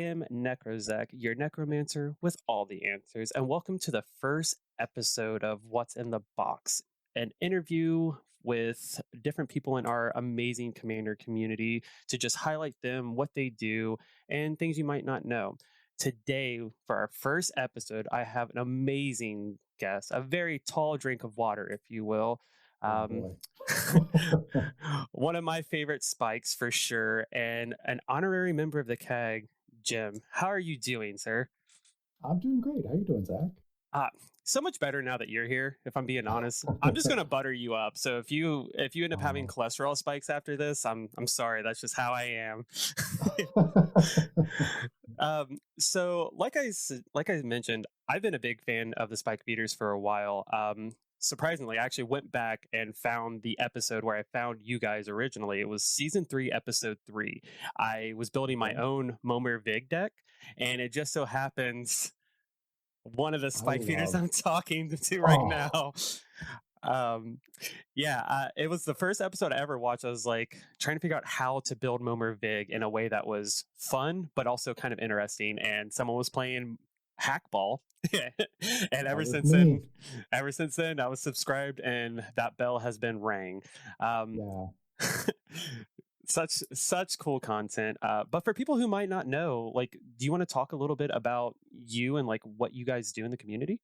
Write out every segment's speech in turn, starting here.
am Necrozek, your necromancer with all the answers, and welcome to the first episode of What's in the Box, an interview with different people in our amazing commander community to just highlight them, what they do, and things you might not know. Today, for our first episode, I have an amazing guest, a very tall drink of water, if you will. Oh Um, boy. one of my favorite spikes for sure, and an honorary member of the CAG, Jim. How are you doing, sir? I'm doing great. How you doing, Zach? Uh, so much better now that you're here, if I'm being honest. I'm just gonna butter you up. So if you end up having Oh. cholesterol spikes after this, I'm sorry. That's just how I am. So like I mentioned, I've been a big fan of the Spike Beaters for a while. Surprisingly, I actually went back and found the episode where I found you guys originally. It was season 3, episode 3. I was building my Okay. own Momir Vig deck, and it just so happens one of the I Spike Feeders love. I'm talking to right Oh, now. Um, it was the first episode I ever watched. I was like trying to figure out how to build Momer Vig in a way that was fun, but also kind of interesting. And someone was playing hackball. And that was me. ever since then, I was subscribed, and that bell has been rang. Um, Yeah, such cool content. But for people who might not know, like, do you want to talk a little bit about you and like what you guys do in the community?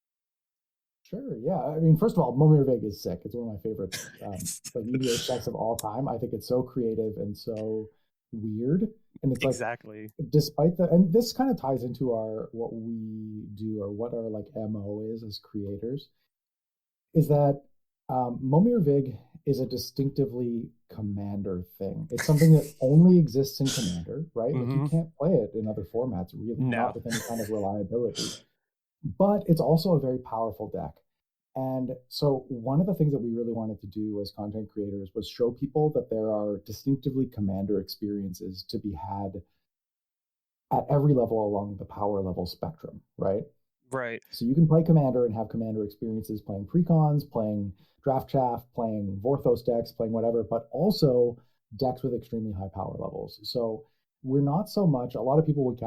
sure. Yeah. I mean, first of all, Momir Vig is sick. It's one of my favorite like EDH decks of all time. I think it's so creative and so weird. And it's like, Exactly. despite the, and this kind of ties into our what we do or what our like MO is as creators, is that Momir Vig is a distinctively Commander thing. It's something that only exists in Commander, right? Like you Hmm. can't play it in other formats, really, not No. with any kind of reliability. But it's also a very powerful deck. And so, one of the things that we really wanted to do as content creators was show people that there are distinctively Commander experiences to be had at every level along the power level spectrum, right? Right. So you can play Commander and have Commander experiences playing precons, playing draft chaff, playing Vorthos decks, playing whatever, but also decks with extremely high power levels. So we're not so much, a lot of people would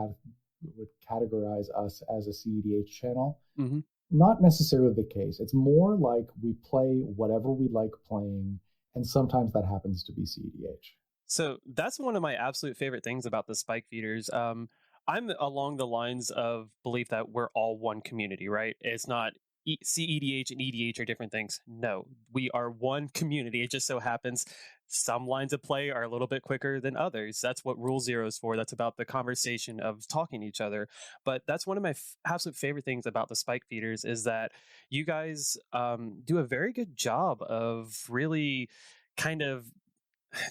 categorize us as a CEDH channel. Hmm. Not necessarily the case. It's more like we play whatever we like playing, and sometimes that happens to be CEDH. So that's one of my absolute favorite things about the Spike Feeders. I'm along the lines of belief that we're all one community, right? It's not CEDH and EDH are different things. No, we are one community. It just so happens some lines of play are a little bit quicker than others. That's what Rule Zero is for. That's about the conversation of talking to each other. But that's one of my absolute favorite things about the Spike Feeders is that you guys do a very good job of really kind of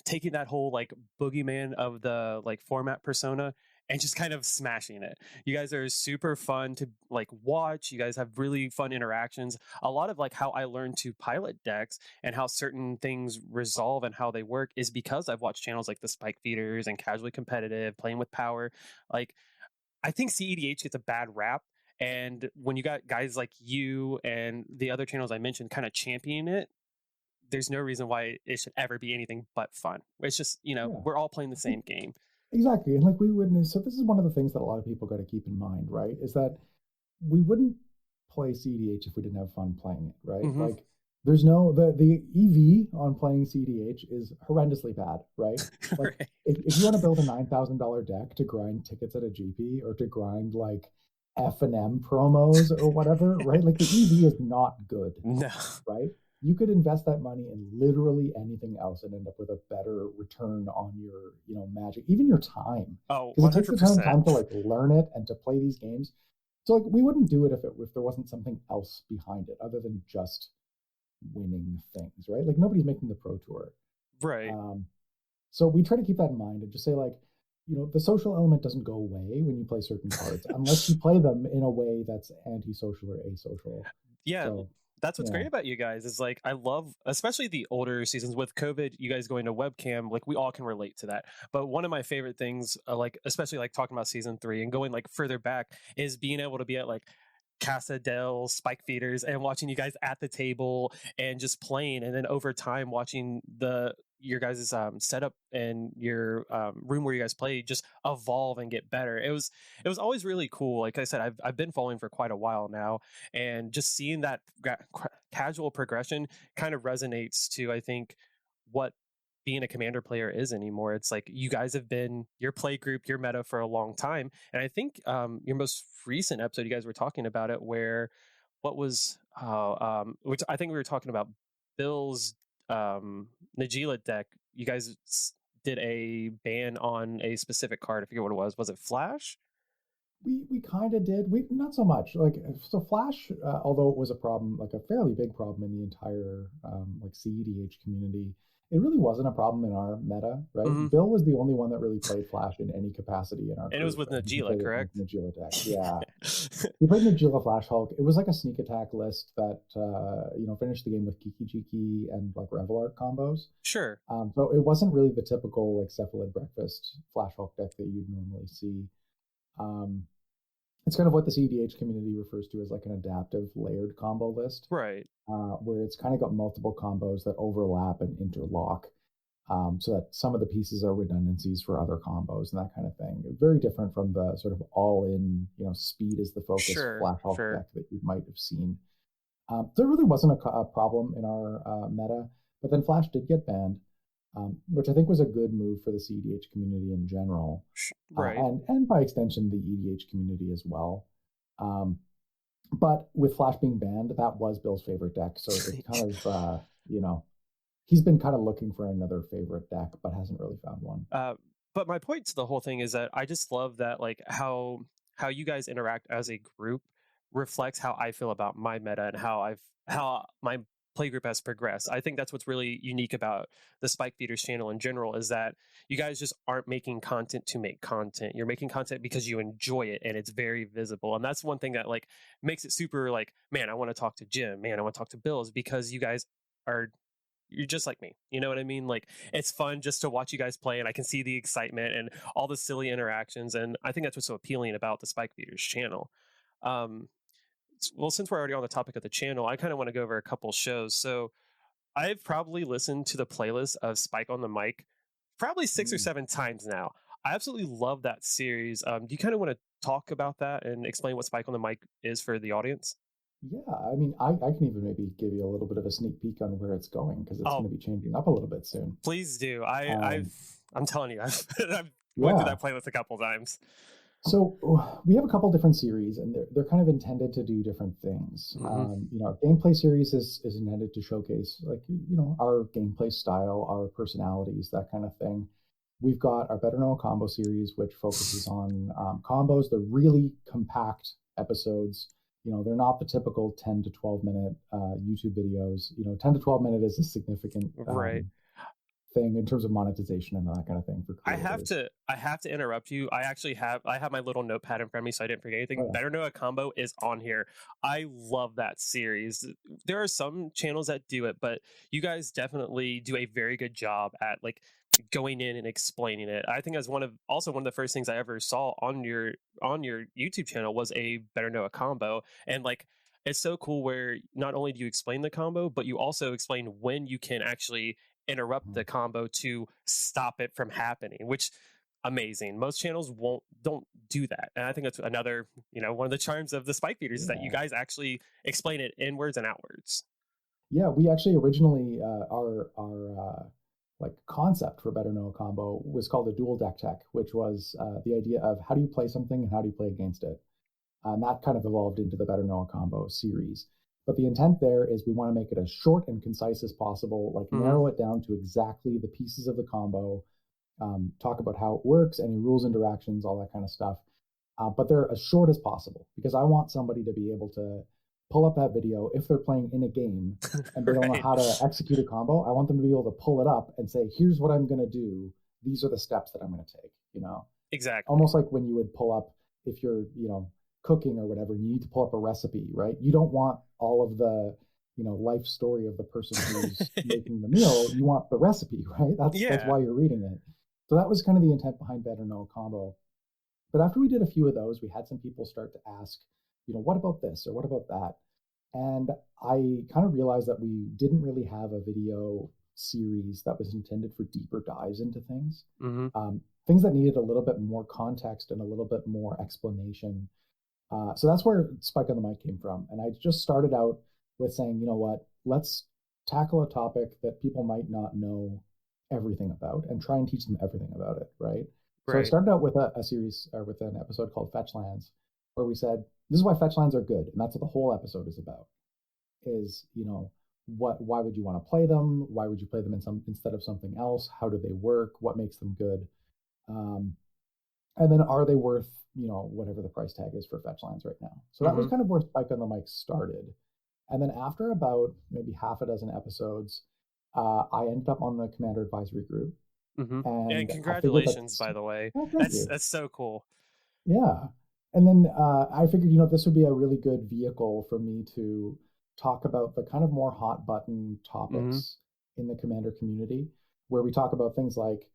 taking that whole like boogeyman of the like format persona and just kind of smashing it. You guys are super fun to like watch. You guys have really fun interactions. A lot of like how I learned to pilot decks and how certain things resolve and how they work is because I've watched channels like the Spike Feeders and Casually Competitive, Playing with Power. Like I think CEDH gets a bad rap. And when you got guys like you and the other channels I mentioned kind of championing it, there's no reason why it should ever be anything but fun. It's just, Yeah, we're all playing the same game. exactly. And like we wouldn't, so this is one of the things that a lot of people got to keep in mind, right? Is that we wouldn't play CDH if we didn't have fun playing it, right? Hmm. Like there's no the EV on playing CDH is horrendously bad, right? Like Right. if you want to build a $9,000 deck to grind tickets at a GP or to grind like F&M promos or whatever, right? Like the EV is not good, No. right? You could invest that money in literally anything else and end up with a better return on your, magic, even your time, Oh, because it takes the time 100%. to like learn it and to play these games. So like we wouldn't do it if there wasn't something else behind it other than just winning things, right? Like nobody's making the pro tour. Right. Um, so we try to keep that in mind and just say like, the social element doesn't go away when you play certain cards unless you play them in a way that's antisocial or asocial. Yeah. So That's what's yeah, great about you guys is like I love especially the older seasons with COVID, you guys going to webcam, like we all can relate to that. But one of my favorite things, like especially like talking about season 3 and going like further back, is being able to be at like Casa del Spike Feeders and watching you guys at the table and just playing, and then over time watching the your guys' setup and your room where you guys play just evolve and get better. It was always really cool. Like I said, I've been following for quite a while now, and just seeing that casual progression kind of resonates to, I think, what being a commander player is anymore. It's like you guys have been your play group, your meta for a long time, and I think your most recent episode, you guys were talking about it, where what was which I think we were talking about Bill's Najila deck. You guys did a ban on a specific card. I forget what it was. Was it Flash? We kind of did. We not so much. Like so, Flash, although it was a problem, like a fairly big problem in the entire like CEDH community, it really wasn't a problem in our meta, right? Hmm. Bill was the only one that really played Flash in any capacity in our And it was group, with and he Najila, played it with correct? Najila deck. Yeah, he played Najila Flash Hulk. It was like a sneak attack list that finished the game with Kiki Jiki and like Revelar combos. Sure. So it wasn't really the typical like Cephalid Breakfast Flash Hulk deck that you'd normally see. Um, it's kind of what the CDH community refers to as like an adaptive layered combo list, Right. where it's kind of got multiple combos that overlap and interlock, so that some of the pieces are redundancies for other combos and that kind of thing. Very different from the sort of all-in, speed is the focus Sure. Flash Hulk Sure. deck that you might have seen. There really wasn't a problem in our meta, but then Flash did get banned, which I think was a good move for the CEDH community in general, Right. and by extension the EDH community as well. Um, but with Flash being banned, that was Bill's favorite deck, so it kind of he's been kind of looking for another favorite deck, but hasn't really found one. Uh, but my point to the whole thing is that I just love that, like, how you guys interact as a group reflects how I feel about my meta and how my play group has progressed. I think that's what's really unique about the Spike Feeders channel in general, is that you guys just aren't making content to make content. You're making content because you enjoy it, and it's very visible. And that's one thing that, like, makes it super, like, man, I want to talk to Jim, man, I want to talk to Bill, is because you guys are, you're just like me. You know what I mean? Like, it's fun just to watch you guys play, and I can see the excitement and all the silly interactions. And I think that's what's so appealing about the Spike Feeders channel. Um, well, since we're already on the topic of the channel, I kind of want to go over a couple shows. So I've probably listened to the playlist of Spike on the Mic probably 6 or 7 times now. I absolutely love that series. Do you kind of want to talk about that and explain what Spike on the Mic is for the audience? Yeah, I mean, I can even maybe give you a little bit of a sneak peek on where it's going because it's Oh, going to be changing up a little bit soon. please do. Um, I'm telling you, I've went through yeah, that playlist a couple times. so we have a couple different series, and they're kind of intended to do different things. Hmm. Our gameplay series is intended to showcase like our gameplay style, our personalities, that kind of thing. We've got our Better Know a Combo series, which focuses on combos. They're really compact episodes. They're not the typical 10 to 12 minute YouTube videos. 10 to 12 minute is a significant Right. thing in terms of monetization and that kind of thing for creators. I have to interrupt you. I have my little notepad in front of me so I didn't forget Oh anything. yeah. Better Know a Combo is on here. I love that series. There are some channels that do it, but you guys definitely do a very good job at, like, going in and explaining it. I think that's one of the first things I ever saw on your YouTube channel was a Better Know a Combo. And, like, it's so cool where not only do you explain the combo, but you also explain when you can actually interrupt Mhm. the combo to stop it from happening, which amazing. Most channels don't do that. And I think that's another, one of the charms of the Spike Feeders is that you Yeah. guys actually explain it inwards and outwards. Yeah, we actually originally our like concept for Better Know a Combo was called a dual deck tech, which was the idea of how do you play something and how do you play against it. And that kind of evolved into the Better Know a Combo series. But the intent there is we want to make it as short and concise as possible, like Hmm. narrow it down to exactly the pieces of the combo, talk about how it works, any rules, interactions, all that kind of stuff. But they're as short as possible because I want somebody to be able to pull up that video if they're playing in a game and they don't know Right. how to execute a combo. I want them to be able to pull it up and say, here's what I'm going to do. These are the steps that I'm going to take. Exactly. Almost like when you would pull up, if you're, cooking or whatever, you need to pull up a recipe, right? You don't want all of the, life story of the person who's making the meal. You want the recipe, right? That's Yeah. why you're reading it. So that was kind of the intent behind Better Know Combo. But after we did a few of those, we had some people start to ask, what about this or what about that? And I kind of realized that we didn't really have a video series that was intended for deeper dives into things, Hmm. things that needed a little bit more context and a little bit more explanation. So that's where Spike on the Mic came from. And I just started out with saying, you know what, let's tackle a topic that people might not know everything about and try and teach them everything about it, right? So I Right. started out with a series or with an episode called Fetchlands, where we said, this is why Fetchlands are good. And that's what the whole episode is about is, why would you want to play them? Why would you play them instead of something else? How do they work? What makes them good? Um, and then are they worth, whatever the price tag is for Fetchlands right now? So that was Hmm. kind of where Spike on the Mic started. And then after about maybe half a dozen episodes, I ended up on the Commander Advisory Group. Hmm. And And I figured congratulations, that's, by the way. oh, thank That's you. that's so cool. Yeah. And then I figured, this would be a really good vehicle for me to talk about the kind of more hot button Hmm. topics in the Commander community, where we talk about things like,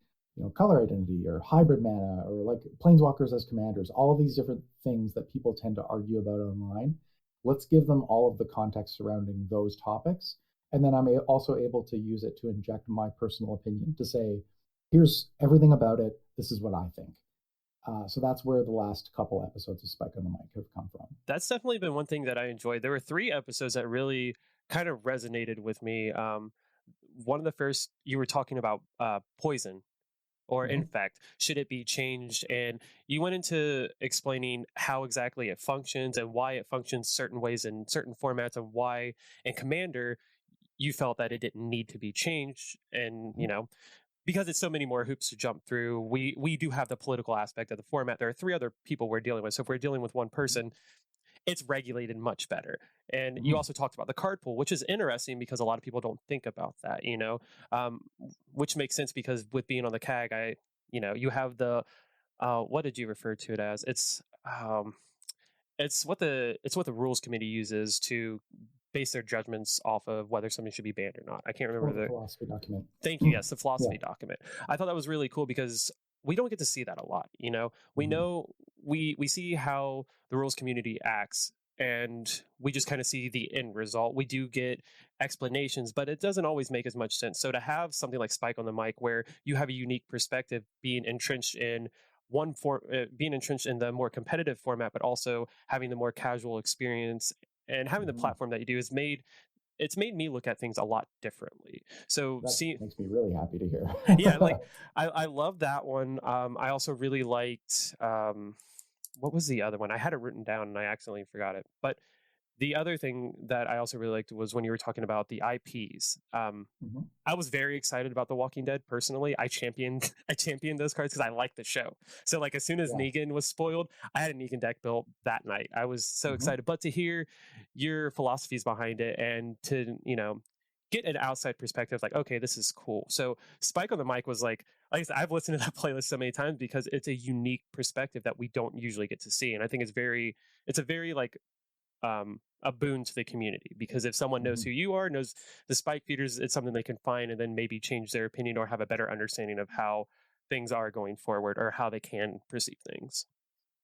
color identity or hybrid mana or like planeswalkers as commanders, all of these different things that people tend to argue about online. Let's give them all of the context surrounding those topics. And then I'm also able to use it to inject my personal opinion to say, here's everything about it. This is what I think. So that's where the last couple episodes of Spike on the Mic have come from. That's definitely been one thing that I enjoyed. There were three episodes that really kind of resonated with me. One of the first, you were talking about poison or Mm-hmm. infect. Should it be changed? And you went into explaining how exactly it functions and why it functions certain ways in certain formats, and why in Commander you felt that it didn't need to be changed. And Mm-hmm. because it's so many more hoops to jump through, we do have the political aspect of the format. There are three other people we're dealing with, so if we're dealing with one person, it's regulated much better. And you Mm-hmm. also talked about the card pool, which is interesting because a lot of people don't think about that, um, which makes sense because with being on the CAG, you have the, what did you refer to it as? It's what the rules committee uses to base their judgments off of whether something should be banned or not. I can't Oh, remember the the. philosophy document. Thank you. Yes, the Yeah. philosophy document. I thought that was really cool because we don't get to see that a lot. We Mm-hmm. know we see how the rules community acts, and we just kind of see the end result. We do get explanations, but it doesn't always make as much sense. So to have something like Spike on the Mic, where you have a unique perspective, being entrenched in the more competitive format, but also having the more casual experience and having the Mm-hmm. platform that you do, it's made me look at things a lot differently. So That see, makes me really happy to hear. yeah, like I love that one. I also really liked, what was the other one? I had it written down and I accidentally forgot it. But the other thing that I also really liked was when you were talking about the IPs. Mm-hmm. I was very excited about The Walking Dead personally. I championed those cards because I like the show. So like as soon as Yeah. Negan was spoiled, I had a Negan deck built that night. I was so Mm-hmm. excited. But to hear your philosophies behind it and to, get an outside perspective, like, okay, this is cool. So Spike on the Mic was like I said, I've listened to that playlist so many times because it's a unique perspective that we don't usually get to see. And I think it's a very like a boon to the community, because if someone knows Mm-hmm. who you are, knows the spike feeders, it's something they can find and then maybe change their opinion or have a better understanding of how things are going forward or how they can perceive things.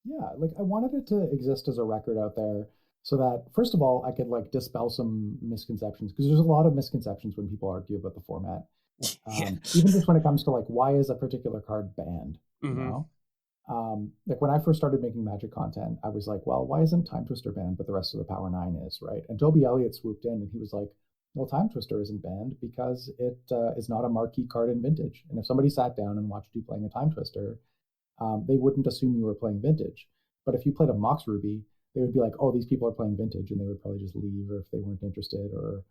Yeah, like I wanted it to exist as a record out there so that first of all, I could like dispel some misconceptions because there's a lot of misconceptions when people argue about the format. Yeah. Even just when it comes to like why is a particular card banned, you Hmm. know? Like when I first started making Magic content, I was like, well, why isn't Time Twister banned, but the rest of the Power Nine is, right? And Toby Elliott swooped in and he was like, well, Time Twister isn't banned because it is not a marquee card in Vintage. And if somebody sat down and watched you playing a Time Twister, they wouldn't assume you were playing Vintage. But if you played a Mox Ruby, they would be like, oh, these people are playing Vintage, and they would probably just leave, or if they weren't interested, or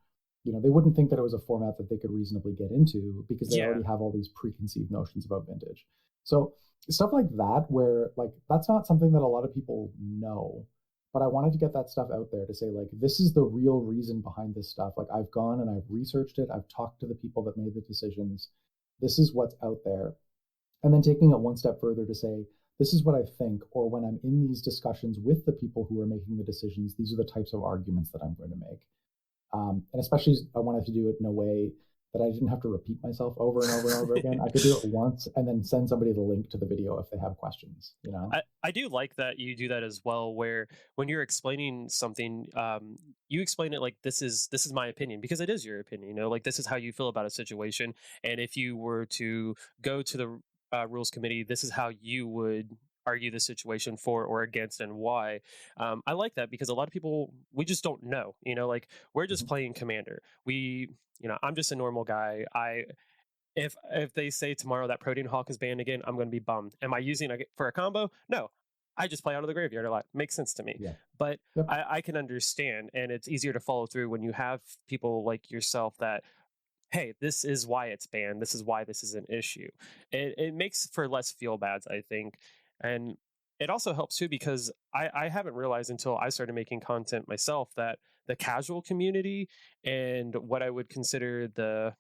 they wouldn't think that it was a format that they could reasonably get into because they Yeah. already have all these preconceived notions about Vintage. So stuff like that, where like that's not something that a lot of people know, but I wanted to get that stuff out there to say like this is the real reason behind this stuff. Like I've gone and I've researched it, I've talked to the people that made the decisions. This is what's out there, and then taking it one step further to say, this is what I think, or when I'm in these discussions with the people who are making the decisions, these are the types of arguments that I'm going to make. And especially, I wanted to do it in a way that I didn't have to repeat myself over and over and over again. I could do it once and then send somebody the link to the video if they have questions, you know? I do like that you do that as well, where when you're explaining something, you explain it like this is my opinion because it is your opinion. You know, like this is how you feel about a situation, and if you were to go to the rules committee, this is how you would argue the situation for or against and why. I like that because a lot of people we just don't know. You know, like we're just Mhm. playing commander. I'm just a normal guy. If they say tomorrow that Protean Hawk is banned again, I'm going to be bummed. Am I using it for a combo? No. I just play out of the graveyard a lot. Makes sense to me. Yeah. But Yep. I can understand, and it's easier to follow through when you have people like yourself that, hey, this is why it's banned. This is why this is an issue. It makes for less feel bads, I think. And it also helps too because I haven't realized until I started making content myself that the casual community and what I would consider the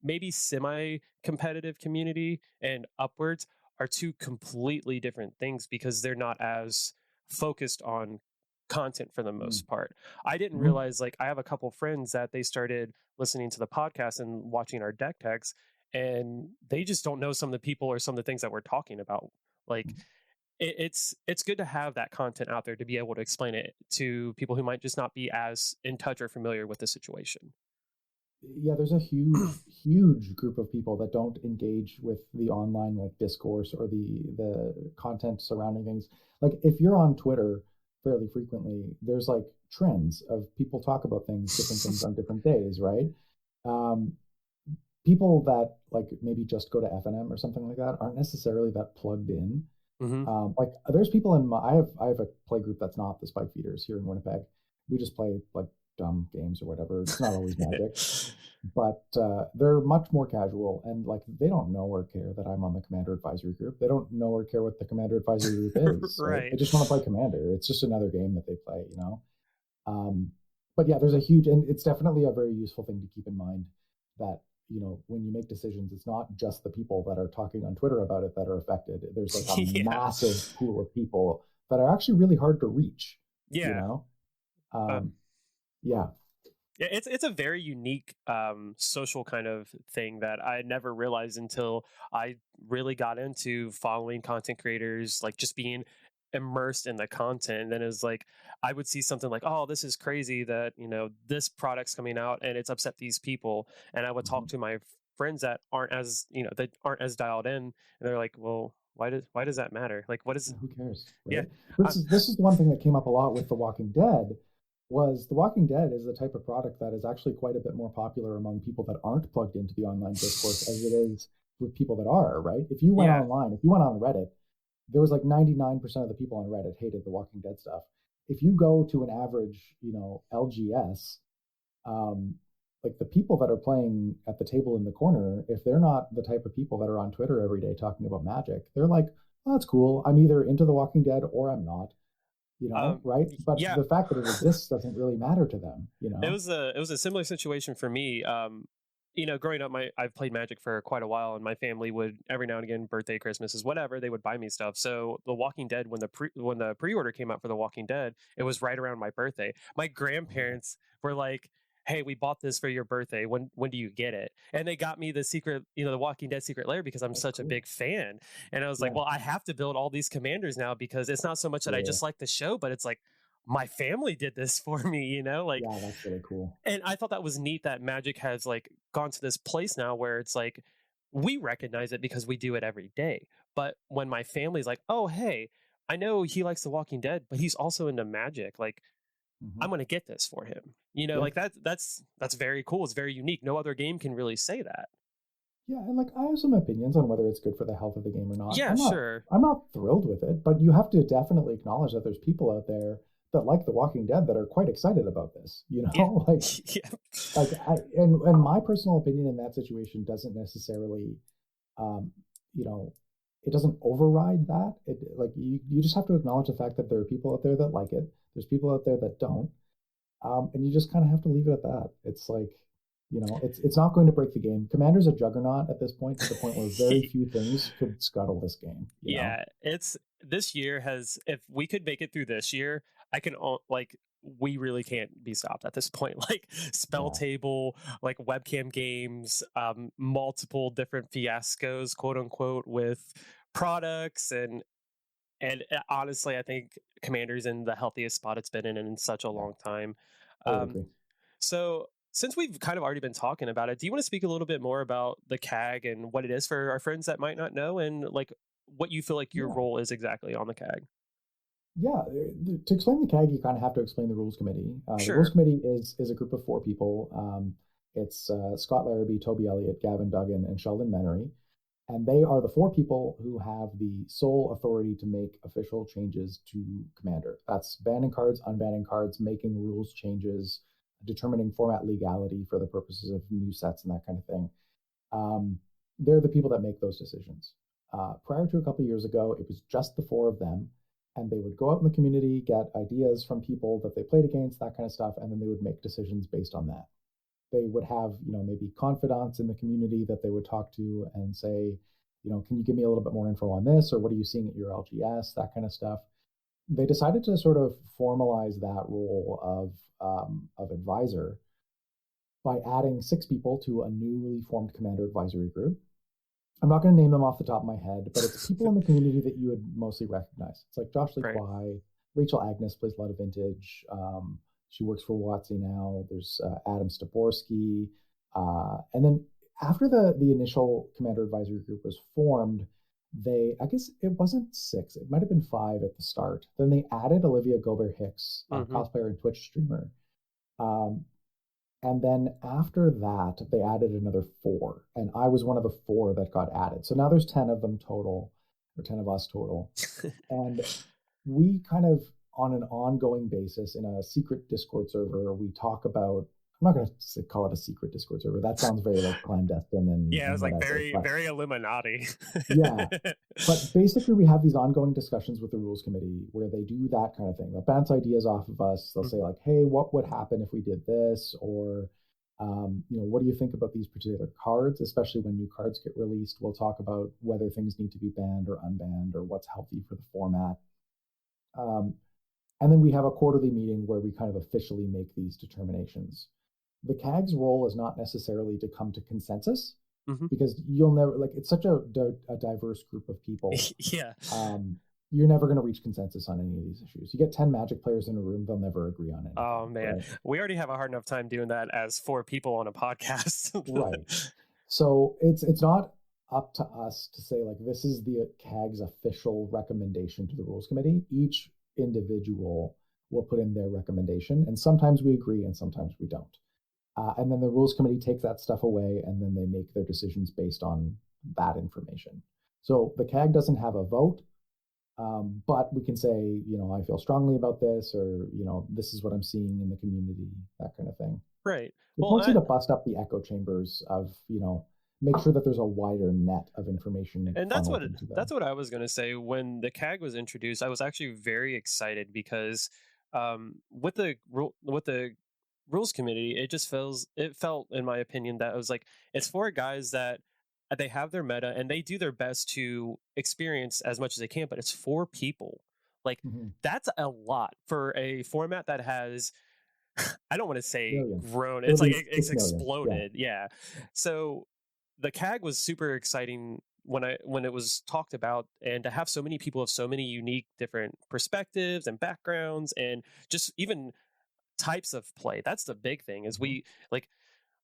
maybe semi competitive community and upwards are two completely different things because they're not as focused on content for the Mm. most part. I didn't Mhm. realize like I have a couple friends that they started listening to the podcast and watching our deck techs and they just don't know some of the people or some of the things that we're talking about. Like it's good to have that content out there to be able to explain it to people who might just not be as in touch or familiar with the situation. Yeah, there's a huge, huge group of people that don't engage with the online like discourse or the content surrounding things. Like if you're on Twitter fairly frequently, there's like trends of people talk about things, different things on different days, right? Um, People that like maybe just go to FNM or something like that aren't necessarily that plugged in. Hmm. Like there's people in my I have a play group that's not the Spike Feeders here in Winnipeg. We just play like dumb games or whatever. It's not always Magic, but they're much more casual and like they don't know or care that I'm on the Commander Advisory Group. They don't know or care what the Commander Advisory Group is, right? Right. They just want to play Commander. It's just another game that they play, you know. Um, but yeah, there's a huge, and it's definitely a very useful thing to keep in mind that, you know, when you make decisions, it's not just the people that are talking on Twitter about it that are affected. There's like a Yeah. massive pool of people that are actually really hard to reach, you Yeah. know? Uh, Um, yeah. yeah, it's a very unique social kind of thing that I never realized until I really got into following content creators, like just being immersed in the content. And then it's like I would see something like, "Oh, this is crazy that this product's coming out and it's upset these people," and I would Mhm. talk to my friends that aren't as dialed in, and they're like, "Well, why does that matter? Like, what is?" Yeah, who cares, Yeah, right? This is one thing that came up a lot with The Walking Dead. Was The Walking Dead is the type of product that is actually quite a bit more popular among people that aren't plugged into the online discourse as it is with people that are, right? If you went yeah. online, if you went on Reddit, there was like 99% of the people on Reddit hated The Walking Dead stuff. If you go to an average, you know, LGS, um, like the people that are playing at the table in the corner, if they're not the type of people that are on Twitter every day talking about Magic, they're like, oh, that's cool. I'm either into The Walking Dead or I'm not, you know, right? But Yeah, the fact that it exists doesn't really matter to them, you It know? was a similar situation for me. Growing up, I've played Magic for quite a while, and my family would every now and again, birthday, Christmases, whatever, they would buy me stuff. So The Walking Dead, when the pre order came out for The Walking Dead, it was right around my birthday. My Oh, grandparents were like, "Hey, we bought this for your birthday. When do you get it?" And they got me the secret, the Walking Dead Secret Lair because I'm that's such a cool. big fan. And I was like, Yeah. "Well, I have to build all these commanders now because it's not so much that I Yeah. just like the show, but it's like." My family did this for me, like, Yeah, that's really cool. and I thought that was neat that Magic has like gone to this place now where it's like we recognize it because we do it every day. But when my family's like, "Oh, hey, I know he likes The Walking Dead, but he's also into Magic. Like, Hmm. I'm going to get this for him." Yeah. Like that's very cool. It's very unique. No other game can really say that. Yeah, and like I have some opinions on whether it's good for the health of the game or not. Yeah, sure. I'm not thrilled with it, but you have to definitely acknowledge that there's people out there that like The Walking Dead that are quite excited about this, you Yeah. know? Yeah. Like I and my personal opinion in that situation doesn't necessarily um, you know, it doesn't override that. It like you just have to acknowledge the fact that there are people out there that like it. There's people out there that don't. And you just kind of have to leave it at that. It's like, you know, it's not going to break the game. Commander's a juggernaut at this point, to the point where very few things could scuttle this game. You know, Yeah, it's this year has if we could make it through this year, I can like we really can't be stopped at this point. Like spell Yeah. table, like webcam games, multiple different fiascos, quote unquote, with products and honestly, I think Commander's in the healthiest spot it's been in such a Yeah. long time. I would Um, agree. so since we've kind of already been talking about it, do you want to speak a little bit more about the CAG and what it is for our friends that might not know, and like what you feel like your Yeah. role is exactly on the CAG? Yeah, to explain the CAG, you kind of have to explain the Rules Committee. The Rules Sure. Committee is a group of four people. It's Scott Larrabee, Toby Elliott, Gavin Duggan, and Sheldon Menery. And they are the four people who have the sole authority to make official changes to Commander. That's banning cards, unbanning cards, making rules changes, determining format legality for the purposes of new sets and that kind of thing. Um, they're the people that make those decisions. Prior to a couple of years ago, it was just the four of them, and they would go out in the community, get ideas from people that they played against, that kind of stuff, and then they would make decisions based on that. They would have, maybe confidants in the community that they would talk to and say, can you give me a little bit more info on this, or what are you seeing at your LGS, that kind of stuff. They decided to sort of formalize that role of advisor by adding six people to a newly formed Commander Advisory Group. I'm not going to name them off the top of my head, but it's people in the community that you would mostly recognize. It's like Josh Lee Right. Kwai, Rachel Agnes plays a lot of Vintage. She works for WotC now. There's Adam Staborski. And then after the initial Commander Advisory Group was formed, I guess it wasn't six, it might have been five at the start. Then they added Olivia Gobert Hicks, a Hmm. cosplayer and Twitch streamer. Um, and then after that, they added another four. And I was one of the four that got added. So now there's 10 of them total, or 10 of us total. And we kind of, on an ongoing basis in a secret Discord server, we talk about, I'm not going to call it a secret Discord server. That sounds very like clandestine Yeah, it and was like whatever. very, But very Illuminati. yeah, but basically, we have these ongoing discussions with the rules committee where they do that kind of thing. They'll bounce ideas off of us. They'll say like, "Hey, what would happen if we did this?" Or, what do you think about these particular cards? Especially when new cards get released, we'll talk about whether things need to be banned or unbanned or what's healthy for the format. Um, and then we have a quarterly meeting where we kind of officially make these determinations. The CAG's role is not necessarily to come to consensus Hmm. because you'll never, like, it's such a diverse group of people. Yeah. You're never going to reach consensus on any of these issues. You get 10 Magic players in a room, they'll never agree on anything. Oh man, right? we already have a hard enough time doing that as four people on a podcast. Right. So it's not up to us to say like this is the CAG's official recommendation to the rules committee. Each individual will put in their recommendation, and sometimes we agree and sometimes we don't. And then the rules committee takes that stuff away, and then they make their decisions based on that information. So the CAG doesn't have a vote, but we can say, I feel strongly about this, or this is what I'm seeing in the community, that kind of thing. Right. It's Well, mostly to bust up the echo chambers of, make sure that there's a wider net of information and funneled into that's them. what I was going to say. When the CAG was introduced, I was actually very excited because with the rules committee, it felt in my opinion that it was like it's for guys that they have their meta and they do their best to experience as much as they can, but it's for people. Like Mm-hmm. that's a lot for a format that has I don't want to say Million. grown. Or It's at like least it's 6 million. Yeah. exploded. Yeah. So the CAG was super exciting when it was talked about, and to have so many people of so many unique different perspectives and backgrounds and just even types of play. That's the big thing is Mm-hmm. we like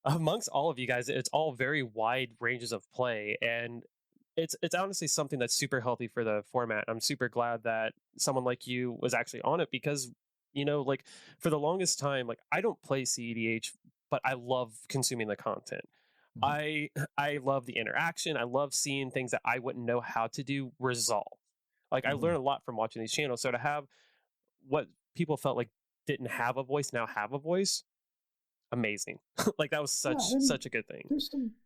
amongst all of you guys, it's all very wide ranges of play, and it's honestly something that's super healthy for the format. I'm super glad that someone like you was actually on it because like for the longest time, like I don't play CEDH, but I love consuming the content. Mm-hmm. I love the interaction. I love seeing things that I wouldn't know how to do resolve. Like I Mm-hmm. learn a lot from watching these channels. So to have what people felt like didn't have a voice now have a voice, amazing. Like that was Yeah, and such a good thing.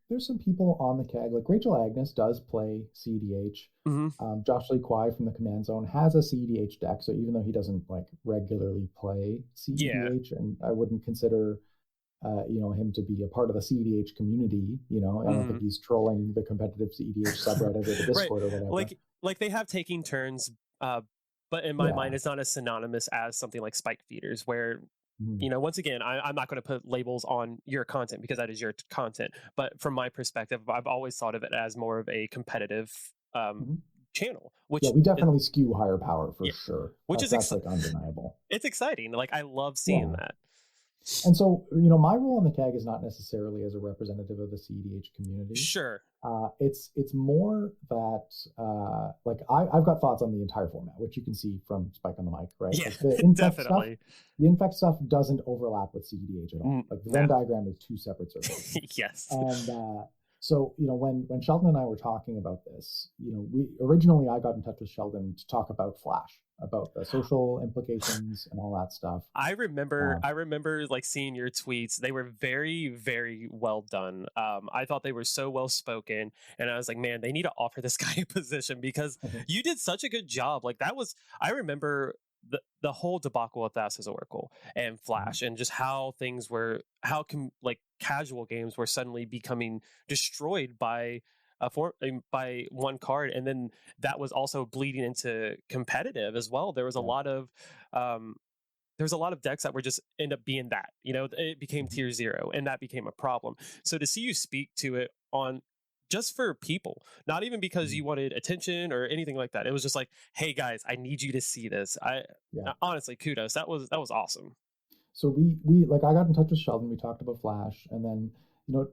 there's some people on the CAG, like Rachel Agnes does play CDH. Hmm. Josh Lee Kwai from the Command Zone has a CDH deck, so even though he doesn't like regularly play Yeah. CEDH, and I wouldn't consider him to be a part of the CEDH community, I don't think Hmm. he's trolling the competitive CEDH subreddit or the Right. Discord or whatever. Like they have taking turns but in my mind, Yeah. it's not as synonymous as something like spike feeders, where Mhm. once again, I'm not going to put labels on your content because that is your content. But from my perspective, I've always thought of it as more of a competitive um, Mhm. channel, Yeah, we definitely skew higher power for yeah, sure. which That's is like undeniable. it's exciting. Like I love seeing Yeah. that. And so, my role on the CAG is not necessarily as a representative of the CEDH community. Sure. It's more that like I've got thoughts on the entire format, which you can see from Spike on the Mic, right? Yeah, Like definitely. the infect stuff doesn't overlap with CEDH at all. Like the No. Venn diagram is two separate circles. Yes. And so, when Sheldon and I were talking about this, we originally I got in touch with Sheldon to talk about Flash, about the social implications and all that stuff. I remember like seeing your tweets. They were very, very well done. I thought they were so well spoken, and I was like, man, they need to offer this guy a position because you did such a good job. Like that was, I remember the whole debacle with Thassa's Oracle and Flash, and just how things were, like casual games were suddenly becoming destroyed by by one card, and then that was also bleeding into competitive as well. There was a Yeah. lot of um, there's a lot of decks that were just end up being that, it became Mhm. tier 0 and that became a problem. So to see you speak to it on just for people, not even because Mhm. you wanted attention or anything like that, it was just like, hey guys, I need you to see this. I Yeah. honestly, kudos, that was awesome. So we like I got in touch with Sheldon. We talked about Flash, and then you know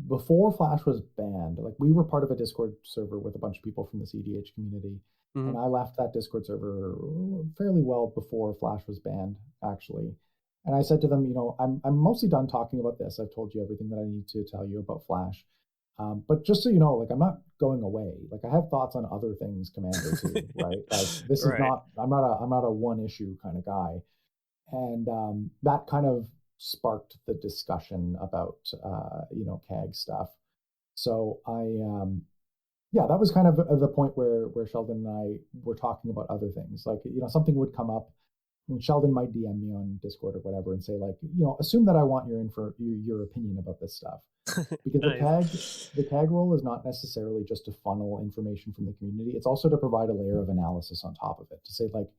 before Flash was banned, like we were part of a Discord server with a bunch of people from the CDH community, Hmm. and I left that Discord server fairly well before Flash was banned, actually. And I said to them, I'm mostly done talking about this. I've told you everything that I need to tell you about Flash. But just so you know, like I'm not going away. Like I have thoughts on other things, Commander too, right? Like this is Right. not. I'm not a one issue kind of guy. And that kind of sparked the discussion about CAG stuff. So yeah, that was kind of the point where Sheldon and I were talking about other things. Like something would come up, and Sheldon might DM me on Discord or whatever and say like, assume that I want your opinion about this stuff, because Nice. the CAG role is not necessarily just to funnel information from the community. It's also to provide a layer of analysis on top of it to say like,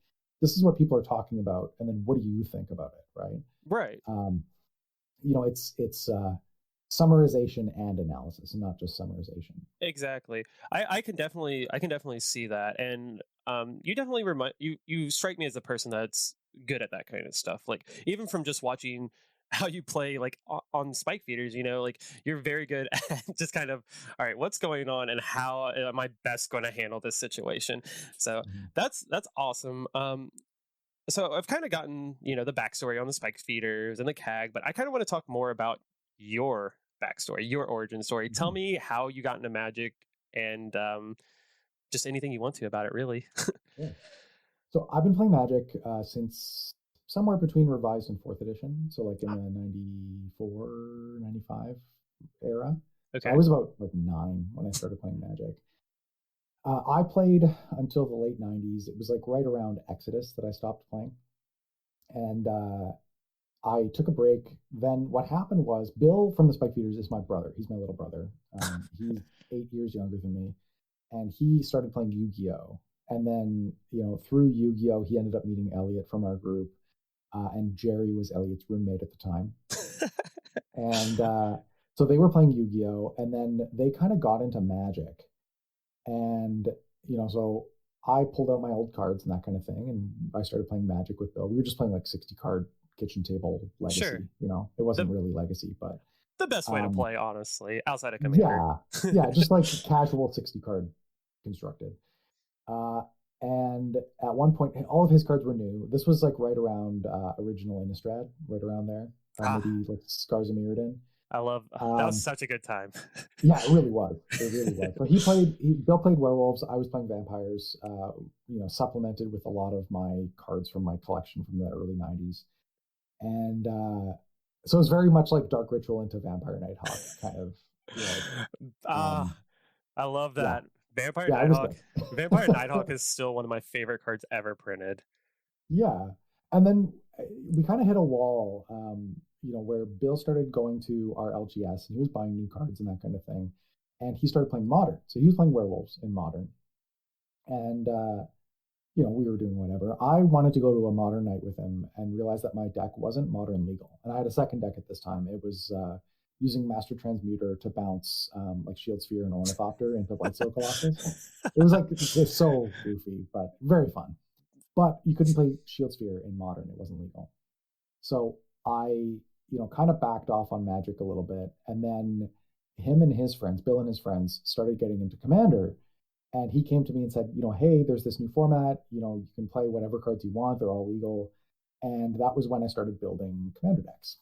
this is what people are talking about, and then what do you think about it, right? Right. Um, it's summarization and analysis, and not just summarization. Exactly. I can definitely see that. And you definitely you strike me as a person that's good at that kind of stuff. Like even from just watching how you play like on spike feeders, like you're very good at just kind of, all right, what's going on and how am I best going to handle this situation. So Mhm. that's awesome. So I've kind of gotten, the backstory on the spike feeders and the CAG, but I kind of want to talk more about your backstory, your origin story. Tell Mhm. me how you got into Magic, and just anything you want to about it, really. Yeah. So I've been playing Magic since somewhere between revised and fourth edition. So like in the 94, 95 era. So I Okay. was about like 9 when I started playing Magic. I played until the late 90s. It was like right around Exodus that I stopped playing. And I took a break. Then what happened was Bill from the Spike Feeders is my brother. He's my little brother. He's 8 years younger than me. And he started playing Yu-Gi-Oh! And then, through Yu-Gi-Oh! He ended up meeting Elliot from our group. And Jerry was Elliot's roommate at the time. And so they were playing Yu-Gi-Oh! And then they kind of got into Magic. And, so I pulled out my old cards and that kind of thing. And I started playing Magic with Bill. We were just playing like 60 card kitchen table Sure. legacy. It wasn't the really legacy, but the best way to um, play, honestly, outside of Commander. yeah, yeah, just like casual 60 card constructed. Uh, and at one point, all of his cards were new. This was like right around original Innistrad, right around there, Ah, maybe like Scars of Mirrodin. I love that was Um, such a good time. Yeah, it really was. It really was. So Bill played werewolves. I was playing vampires. Supplemented with a lot of my cards from my collection from the early '90s, and so it's very much like Dark Ritual into Vampire Nighthawk kind of like. Um, Ah, I love yeah, that. Vampire yeah, it was Nighthawk. good. Vampire Nighthawk is still one of my favorite cards ever printed. Yeah, and then we kind of hit a wall. Where Bill started going to our LGS and he was buying new cards and that kind of thing, and he started playing Modern. So he was playing werewolves in Modern, and we were doing whatever. I wanted to go to a modern night with him and realized that my deck wasn't modern legal. And I had a second deck at this time. It was using Master Transmuter to bounce like Shield Sphere and Ornithopter into Blightsteel Colossus. It was like it's so goofy, but very fun. But you couldn't play Shield Sphere in modern; it wasn't legal. So I, kind of backed off on Magic a little bit, and then him and his friends, Bill and his friends, started getting into Commander. And he came to me and said, hey, there's this new format. You can play whatever cards you want; they're all legal. And that was when I started building Commander decks.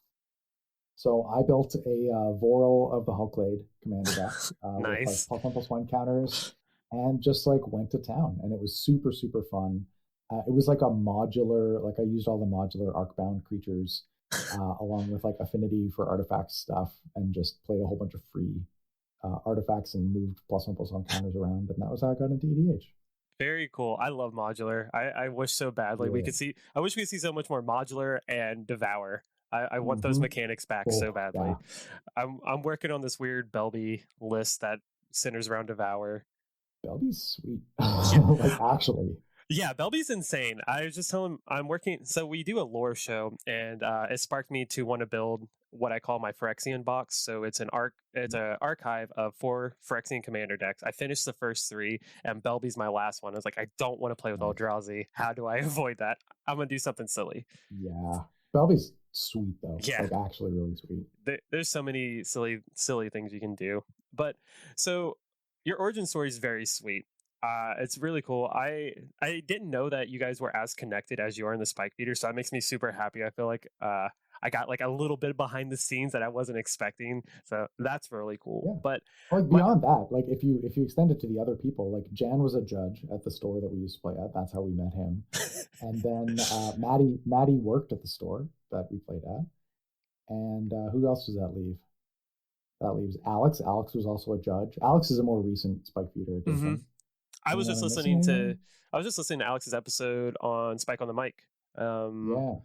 So I built a Voral of the Hulklade Commander deck with like Nice. +1/+1 counters, and just like went to town, and it was super super fun. It was like a modular, like I used all the modular Arcbound creatures along with like affinity for artifact stuff, and just played a whole bunch of free artifacts and moved +1/+1 counters around, and that was how I got into EDH. Very cool. I love modular. I wish so badly we Yeah. could see. I wish we could see so much more modular and devour. I want those Mm-hmm. mechanics back so Oh, yeah. badly. I'm working on this weird Belby list that centers around devour. Belby's sweet. Yeah, Like, actually. yeah, Belby's insane. I was just telling him I'm working. So we do a lore show, and it sparked me to want to build what I call my Phyrexian box. So it's an archive of 4 Phyrexian commander decks. I finished the first 3, and Belby's my last one. I was like, I don't want to play with Nice. Eldrazi. How do I avoid that? I'm gonna do something silly. Yeah. Belby's sweet, though. Yeah, Like, actually really sweet. there's so many silly things you can do. But so your origin story is very sweet. It's really cool. I didn't know that you guys were as connected as you are in the Spike Feeder, so that makes me super happy. I feel like I got like a little bit behind the scenes that I wasn't expecting, so that's really cool. Yeah. But Like, my, beyond that, like, if you extend it to the other people, like, Jan was a judge at the store that we used to play at. That's how we met him. And then Maddie worked at the store that we played at. And who else does that leave? That leaves Alex. Alex was also a judge. Alex is a more recent Spike Feeder Mhm. edition. I was Anyone just I'm missing? listening Anyone? to Alex's episode on Spike on the Mic. Yeah,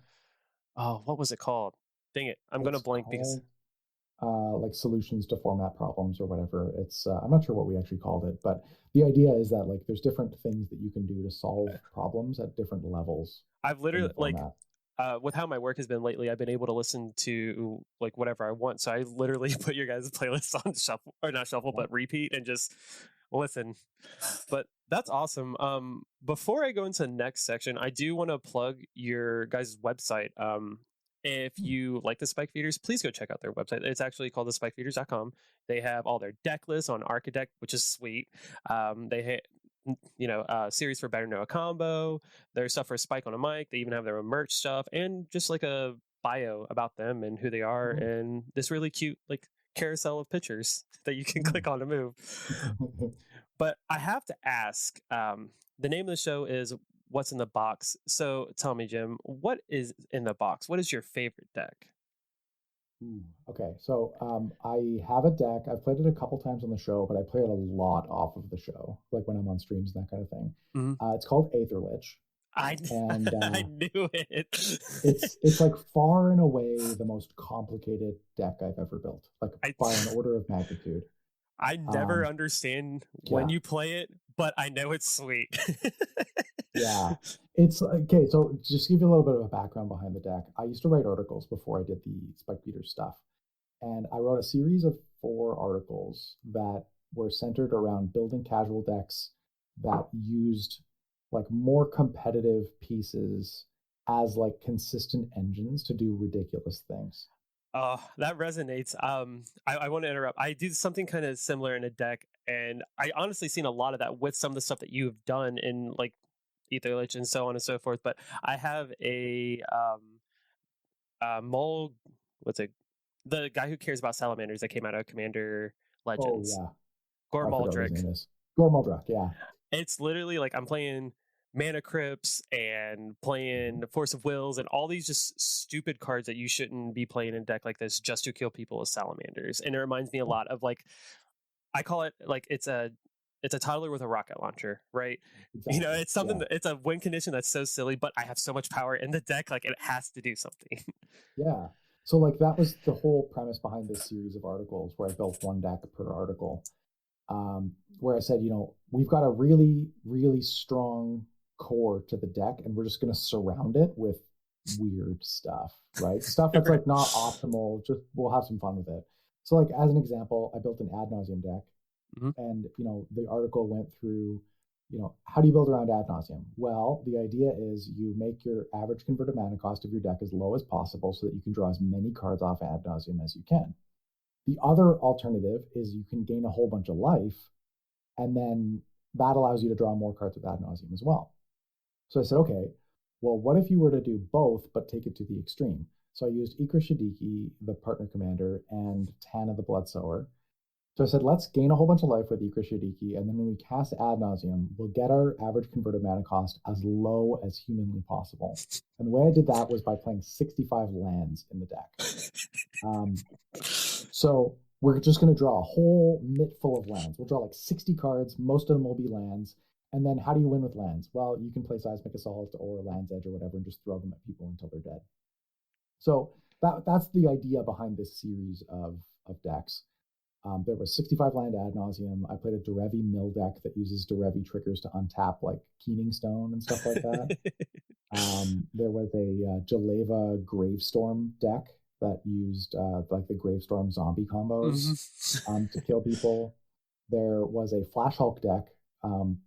Oh, what was it called? Dang it, I'm gonna it's blank because called like solutions to format problems or whatever. It's I'm not sure what we actually called it, but the idea is that like there's different things that you can do to solve problems at different levels I've in the literally like format. with how my work has been lately, I've been able to listen to like whatever I want. So I literally put your guys' playlist on shuffle or not shuffle, Yeah. but repeat and just listen. But that's awesome. Before I go into the next section, I do want to plug your guys' website. If Hmm. you like the Spike Feeders, please go check out their website. It's actually called thespikefeeders.com. They have all their deck lists on Archidect, which is sweet. Series for Better Know a Combo. There's stuff for Spike on a Mic. They even have their own merch stuff and just like a bio about them and who they are, Hmm. and this really cute like carousel of pictures that you can Hmm. click on to move. But I have to ask, the name of the show is What's in the Box. So tell me, Jim, what is in the box? What is your favorite deck? Ooh, okay, so I have a deck. I've played it a couple times on the show, but I play it a lot off of the show, like when I'm on streams and that kind of thing. Mhm. It's called Aether Lich, I and I knew it. it's like far and away the most complicated deck I've ever built, like I by an order of magnitude. I never Um, understand when yeah, you play it, but I know it's sweet. yeah. It's okay. So just to give you a little bit of a background behind the deck, I used to write articles before I did the Spike Beater stuff, and I wrote a series of 4 articles that were centered around building casual decks that used like more competitive pieces as like consistent engines to do ridiculous things. Oh, that resonates. I want to interrupt. I do something kind of similar in a deck, and I honestly seen a lot of that with some of the stuff that you've done in like Ether Lich and so on and so forth. But I have mole. What's it? The guy who cares about salamanders that came out of Commander Oh Legends, yeah, I forgot what his Gormaldrick. name is. Gormaldrak, yeah. It's literally like I'm playing Mana Crypts and Mhm. playing Force of Wills and all these just stupid cards that you shouldn't be playing in a deck like this just to kill people with salamanders. And it reminds me a Yeah, lot of like I call it like it's a toddler with a rocket launcher, right? exactly. It's something Yeah, that it's a win condition that's so silly, but I have so much power in the deck, like it has to do something. yeah. So like that was the whole premise behind this series of articles where I built one deck per article. Where I said, we've got a really, really strong core to the deck, and we're just going to surround it with weird stuff, right? Stuff that's Right. like not optimal. Just we'll have some fun with it. So, like as an example, I built an ad nauseum deck, Mhm. and the article went through, how do you build around ad nauseum? Well, the idea is you make your average converted mana cost of your deck as low as possible so that you can draw as many cards off ad nauseum as you can. The other alternative is you can gain a whole bunch of life, and then that allows you to draw more cards with ad nauseum as well. So I said, okay, well, what if you were to do both but take it to the extreme? So I used Ikra Shadiki, the partner commander, and Tana the Bloodsower. So I said, let's gain a whole bunch of life with Ikra Shadiki, and then when we cast Ad Nauseum, we'll get our average converted mana cost as low as humanly possible. And the way I did that was by playing 65 lands in the deck. So we're just going to draw a whole mitt full of lands. We'll draw like 60 cards. Most of them will be lands. And then how do you win with lands? Well, you can play Seismic Assault or Land's Edge or whatever and just throw them at people until they're dead. So that's the idea behind this series of decks. There was 65 land ad nauseum. I played a Derevi mill deck that uses Derevi triggers to untap like Keening Stone and stuff like that. There was a Jaleva Gravestorm deck that used like the Gravestorm zombie combos to kill people. There was a Flash Hulk deck,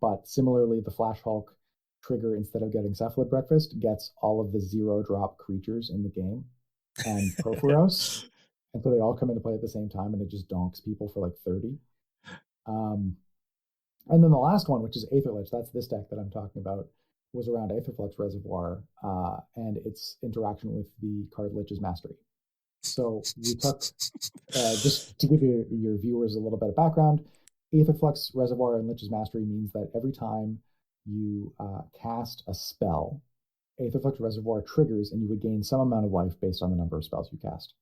but similarly, the Flash Hulk trigger, instead of getting Cephalid Breakfast, gets all of the 0-drop creatures in the game and Proforos. And so they all come into play at the same time, and it just donks people for like 30. And then the last one, which is Aetherlich, that's this deck that I'm talking about, was around Aetherflux Reservoir and its interaction with the card Lich's Mastery. So we took, just to give your viewers a little bit of background, Aetherflux Reservoir and Lich's Mastery means that every time you cast a spell, Aetherflux Reservoir triggers and you would gain some amount of life based on the number of spells you cast.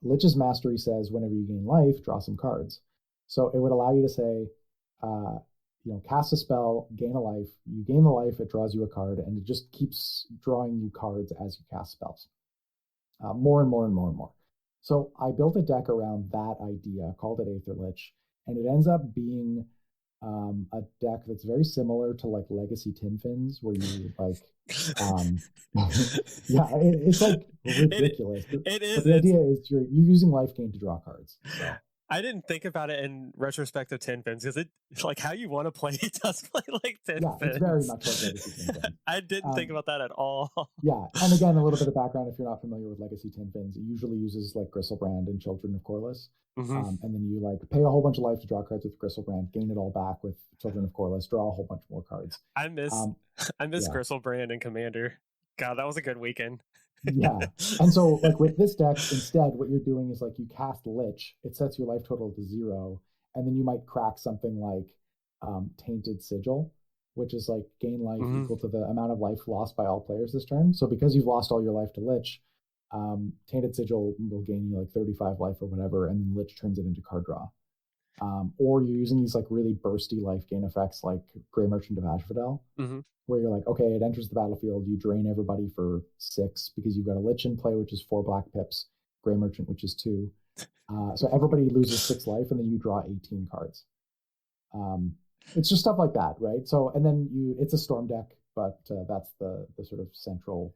Lich's Mastery says whenever you gain life, draw some cards. So it would allow you to say, cast a spell, gain a life. You gain the life, it draws you a card, and it just keeps drawing you cards as you cast spells. More and more and more and more. So I built a deck around that idea, called it Aether Lich, and it ends up being a deck that's very similar to like Legacy Tin Fins, where you like, yeah, it's like ridiculous. It But is. the idea is you're using life gain to draw cards. So. I didn't think about it in retrospective Tin Fins because it like how you want to play it does play like Tin Yeah, Fins. it's very much like Legacy Tin Fins. I didn't think about that at all. Yeah, and again, a little bit of background if you're not familiar with Legacy Tin Fins, it usually uses like Gristlebrand and Children of Corliss. And then you like pay a whole bunch of life to draw cards with Gristlebrand, gain it all back with Children of Corliss, draw a whole bunch more cards. I miss yeah. Gristlebrand and Commander. God, that was a good weekend. Yeah. And so like with this deck, instead, what you're doing is like you cast Lich, it sets your life total to 0, and then you might crack something like Tainted Sigil, which is like gain life equal to the amount of life lost by all players this turn. So because you've lost all your life to Lich, Tainted Sigil will gain you like 35 life or whatever, and Lich turns it into card draw. Or you're using these like really bursty life gain effects like Grey Merchant of Asphodel, where you're like, okay, it enters the battlefield, you drain everybody for 6 because you've got a Lich in play, which is 4 black pips, Grey Merchant, which is 2. So everybody loses 6 life, and then you draw 18 cards. It's just stuff like that, right? So, and then it's a storm deck, but that's the sort of central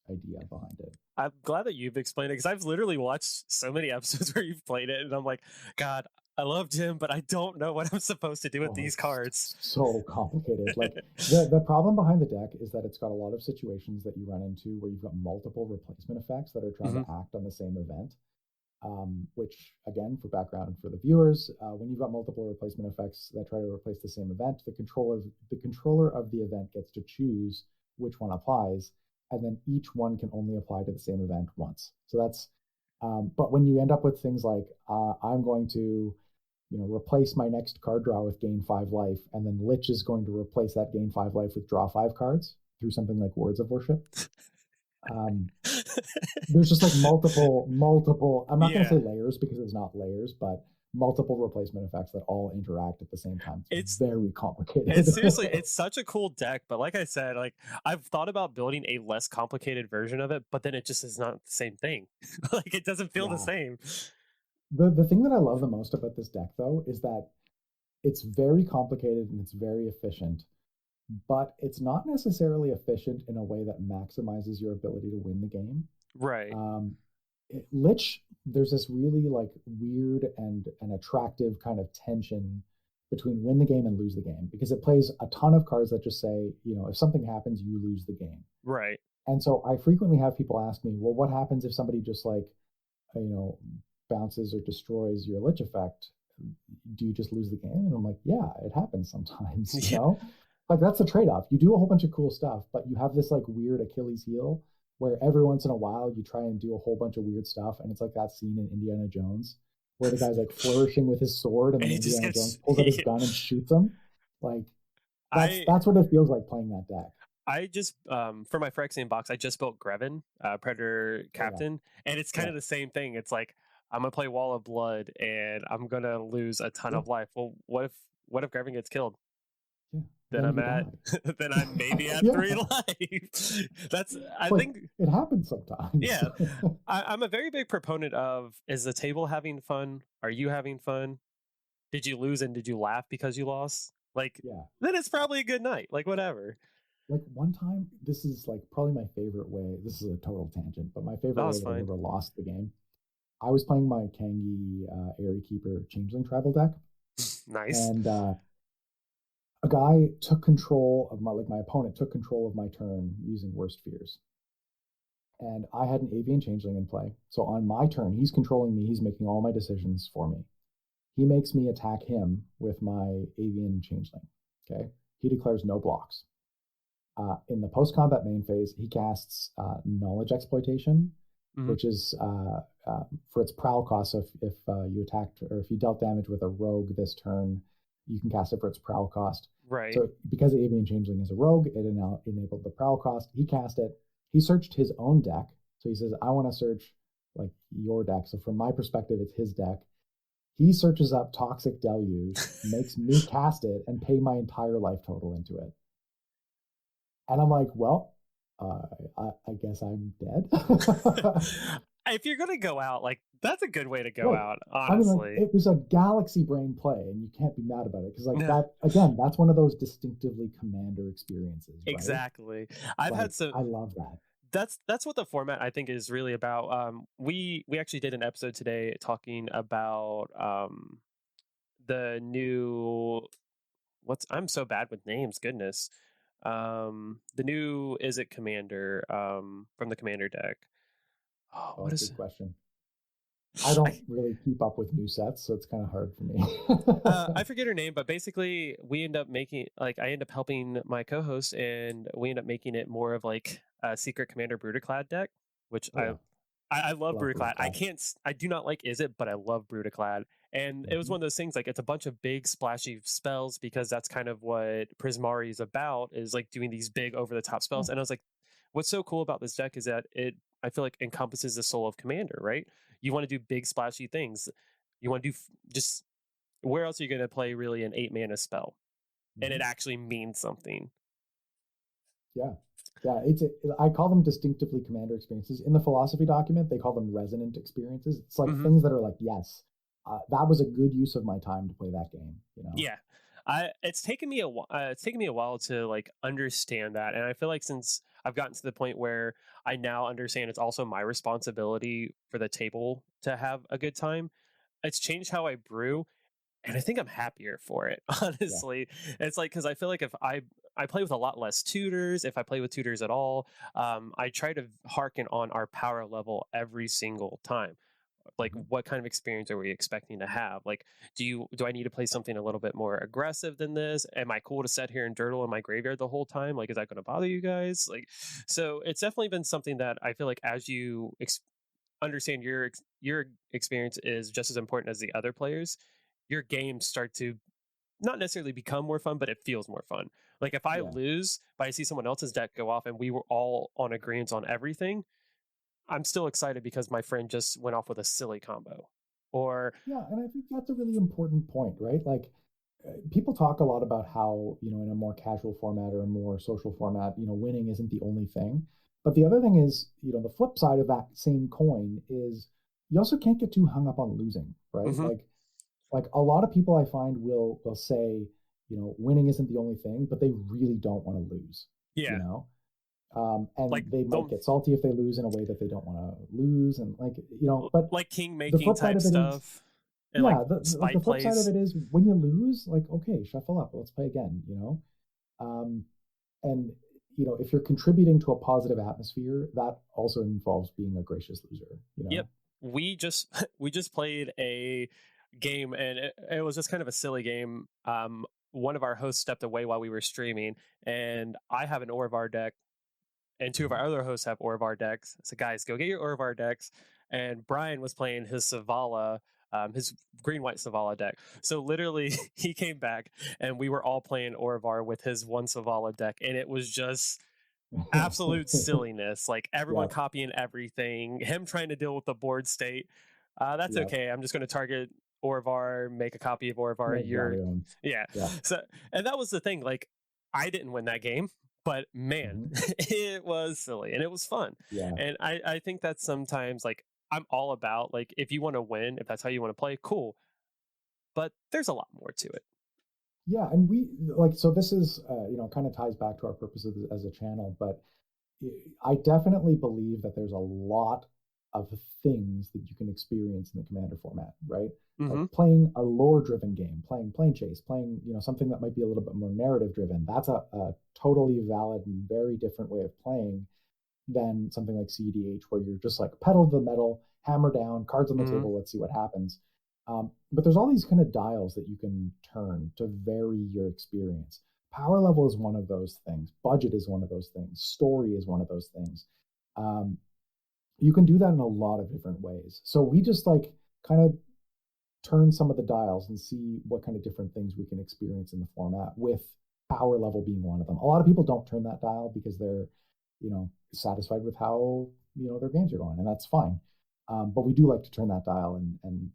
idea behind it. I'm glad that you've explained it because I've literally watched so many episodes where you've played it, and I'm like, God, I love Jim, but I don't know what I'm supposed to do with these cards. So complicated. Like the problem behind the deck is that it's got a lot of situations that you run into where you've got multiple replacement effects that are trying to act on the same event. Which again, for background for the viewers, when you've got multiple replacement effects that try to replace the same event, the controller of the event gets to choose which one applies, and then each one can only apply to the same event once. So that's, but when you end up with things like, I'm going to, replace my next card draw with gain 5 life, and then Lich is going to replace that gain 5 life with draw 5 cards through something like Words of Worship. There's just like multiple, I'm not going to say layers because it's not layers, but multiple replacement effects that all interact at the same time. It's very complicated. It's seriously, it's such a cool deck, but like I said, like I've thought about building a less complicated version of it, but then it just is not the same thing. Like it doesn't feel the same. The thing that I love the most about this deck though is that it's very complicated and it's very efficient, but it's not necessarily efficient in a way that maximizes your ability to win the game. Right. Lich, there's this really like weird and attractive kind of tension between win the game and lose the game because it plays a ton of cards that just say, if something happens, you lose the game. Right. And so I frequently have people ask me, well, what happens if somebody just like, you know, bounces or destroys your Lich effect? Do you just lose the game? And I'm like, yeah, it happens sometimes, Yeah. Like that's the trade-off. You do a whole bunch of cool stuff, but you have this like weird Achilles heel where every once in a while you try and do a whole bunch of weird stuff. And it's like that scene in Indiana Jones where the guy's like flourishing with his sword and And then he just Indiana Jones gets pulls out his gun and shoots him. Like I that's what it feels like playing that deck. I just for my Phyrexian box, I just built Greven, Predator Oh yeah. Captain, and it's kind Yeah. of the same thing. It's like I'm gonna play Wall of Blood and I'm gonna lose a ton Yeah. of life. Well, what if Greven gets killed? Yeah. Then Then I'm you at die. then I'm maybe at Yeah. 3 life. That's I Like think it happens sometimes. yeah. I'm a very big proponent of is the table having fun? Are you having fun? Did you lose and did you laugh because you lost? Like Yeah. then it's probably a good night. Like whatever. Like one time, this is like probably my favorite way. This is a total tangent, but my favorite Oh, way it's that I've fine. ever lost the game. I was playing my Kangi Airy Keeper Changeling Tribal deck, Nice. and a guy took control of my opponent took control of my turn using Worst Fears. And I had an Avian Changeling in play. So on my turn, he's controlling me. He's making all my decisions for me. He makes me attack him with my Avian Changeling. Okay. He declares no blocks. In the post combat main phase, he casts Knowledge Exploitation, Hmm. which is for its prowl cost. So if you attacked or if you dealt damage with a rogue this turn, you can cast it for its prowl cost. Right. So because Avian Changeling is a rogue, it enabled the prowl cost. He cast it. He searched his own deck. So he says, I want to search like your deck. So from my perspective, it's his deck. He searches up Toxic Deluge, makes me cast it, and pay my entire life total into it. And I'm like, well, I guess I'm dead. If you're gonna go out, like that's a good way to go Right. out, I mean, like, honestly. it was a galaxy brain play, and you can't be mad about it because, like, Yeah, that again, that's one of those distinctively commander experiences, right? exactly. I've Like, had some. I love that. That's what the format I think is really about. We actually did an episode today talking about the new. What's I'm so bad with names. Goodness. The new is it commander from the commander deck. Oh, Oh, what is good question. I don't I really keep up with new sets, so it's kind of hard for I me. forget her name, but basically we end up making like I end up helping my co-host, and we end up making it more of like a secret commander Brutaclad deck, which Oh yeah, I love love Brutaclad. Brutaclass. I do not like Is It, but I love Brutaclad, and it was Mm-hmm. one of those things like it's a bunch of big splashy spells because that's kind of what Prismari is about, is like doing these big over the top Yeah. spells, and I was like, what's so cool about this deck is that it I feel like encompasses the soul of commander, right? You want to do big splashy things. You want to do just where else are you going to play really an 8 mana spell and Mm-hmm. it actually means something? Yeah. Yeah, I call them distinctively commander experiences. In the philosophy document, they call them resonant experiences. It's like Hmm. things that are like, yes, that was a good use of my time to play that game. Yeah, it's taken me a while. It's taken me a while to like understand that, and I feel like since I've gotten to the point where I now understand it's also my responsibility for the table to have a good time. It's changed how I brew, and I think I'm happier for it. Yeah. Honestly, it's like because I feel like if I play with a lot less tutors, if I play with tutors at all, I try to hearken on our power level every single time. Like, Hmm. what kind of experience are we expecting to have? Like, do I need to play something a little bit more aggressive than this? Am I cool to sit here and dirtle in my graveyard the whole time? Like, is that going to bother you guys? Like, so it's definitely been something that I feel like as you understand your experience is just as important as the other players, your games start to not necessarily become more fun, but it feels more fun. Like if I Yeah. lose, but I see someone else's deck go off and we were all on agreement on everything, I'm still excited because my friend just went off with a silly combo. Or Yeah. And I think that's a really important point, right? Like, people talk a lot about how, in a more casual format or a more social format, winning isn't the only thing. But the other thing is, the flip side of that same coin is you also can't get too hung up on losing, right? mhm, Like a lot of people I find will say, winning isn't the only thing, but they really don't want to lose, you Yeah, know? like And they might the get salty if they lose in a way that they don't want to lose. And but like king the making flip side type of it is, stuff and like yeah, like spy the flip side of plays. it is when you lose, like, okay, shuffle up, let's play again. Um, and if you're contributing to a positive atmosphere, that also involves being a gracious loser. Yep. We just we just played a game and it was just kind of a silly game. One of our hosts stepped away while we were streaming and I have an Orvar deck and two of Mhm. our other hosts have Orvar decks. So guys, go get your Orvar decks. And Brian was playing his Savala, his green white Savala deck. So literally, he came back and we were all playing Orvar with his one Savala deck, and it was just absolute silliness. Like everyone Yep, copying everything, him trying to deal with the board state. That's yep. okay. I'm just going to target Orvar, make a copy of Orvar. Make You're, galleons. yeah. Yeah. So, and that was the thing. Like, I didn't win that game, but man, Hmm. it was silly and it was fun. Yeah. And I think that sometimes, like, I'm all about, like, if you want to win, if that's how you want to play, cool. But there's a lot more to it. Yeah. And we like, so this is, kind of ties back to our purpose as a channel, but I definitely believe that there's a lot of things that you can experience in the Commander format, right? Like Hmm. playing a lore-driven game, playing Plane Chase, playing something that might be a little bit more narrative-driven. That's a totally valid and very different way of playing than something like CDH, where you're just like pedal to the metal, hammer down, cards on the Hmm. table, let's see what happens. But there's all these kind of dials that you can turn to vary your experience. Power level is one of those things. Budget is one of those things. Story is one of those things. Um, you can do that in a lot of different ways. So we just like kind of turn some of the dials and see what kind of different things we can experience in the format, with power level being one of them. A lot of people don't turn that dial because they're, satisfied with how, their games are going, and that's fine. But we do like to turn that dial and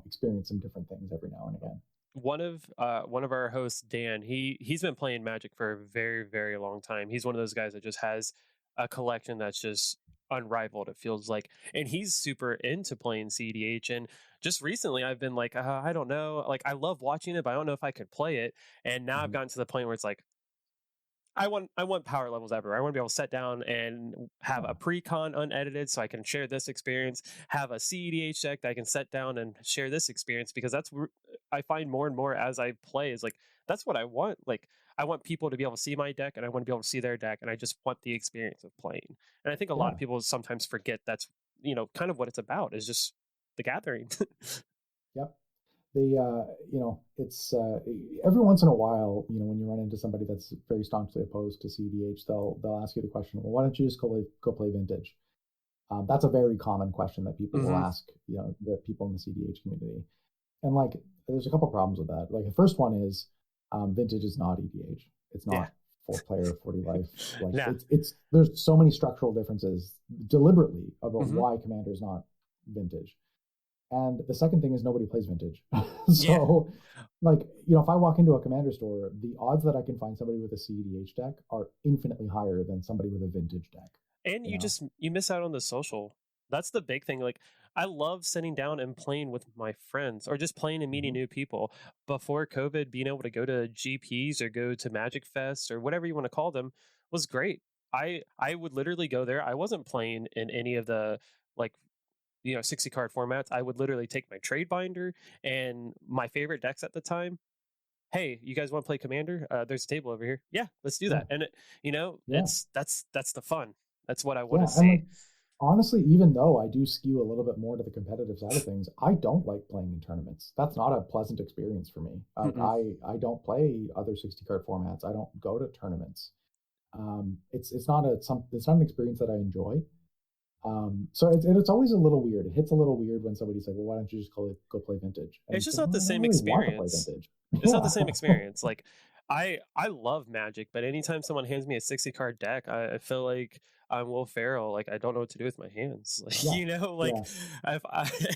experience some different things every now and again. One of our hosts, Dan, he's been playing Magic for a very, very long time. He's one of those guys that just has a collection that's just unrivaled, it feels like. And he's super into playing CDH. And just recently I've been like, I don't know. Like, I love watching it, but I don't know if I could play it. And now I've Mhm. gotten to the point where it's like, I want power levels everywhere. I want to be able to sit down and have a Yeah, pre-con unedited so I can share this experience, have a CEDH deck that I can set down and share this experience, because I find more and more as I play is like that's what I want. Like, I want people to be able to see my deck and I want to be able to see their deck, and I just want the experience of playing. And I think a lot of yeah, people sometimes forget that's kind of what it's about, is just the gathering. yep. It's every once in a while, when you run into somebody that's very staunchly opposed to CDH, they'll ask you the question, well, why don't you just go play Vintage? That's a very common question that people will Hmm. ask, the people in the CDH community. And like, there's a couple problems with that. Like, the first one is, Vintage is not EDH. It's Yeah. not 4 player, 40 life. Like, Yeah. there's so many structural differences deliberately about Hmm. why Commander is not Vintage. And the second thing is, nobody plays Vintage. Yeah. So, like, if I walk into a Commander store, the odds that I can find somebody with a CEDH deck are infinitely higher than somebody with a Vintage deck. And You know? you miss out on the social. That's the big thing. Like, I love sitting down and playing with my friends or just playing and meeting Mhm. new people. Before COVID, being able to go to GPs or go to Magic Fest or whatever you want to call them was great. I would literally go there. I wasn't playing in any of the, like, 60 card formats. I would literally take my trade binder and my favorite decks at the time. Hey, you guys want to play Commander? There's a table over here. Yeah, let's do Yeah, that. And yeah, that's the fun. That's what I want to yeah. And like, see. honestly, even though I do skew a little bit more to the competitive side of things, I don't like playing in tournaments. That's not a pleasant experience for me. Like, Mm-mm. I don't play other 60 card formats. I don't go to tournaments. It's not an experience that I enjoy. So it's always a little weird. It hits a little weird when somebody's like, "Well, why don't you just go play Vintage?" And It's it's just like, not "Well, the I don't same really want to play experience. Vintage." It's not the Yeah, same experience. Like, I love Magic, but anytime someone hands me a 60 card deck, I feel like I'm Will Ferrell. Like, I don't know what to do with my hands. Like, yeah, like yeah.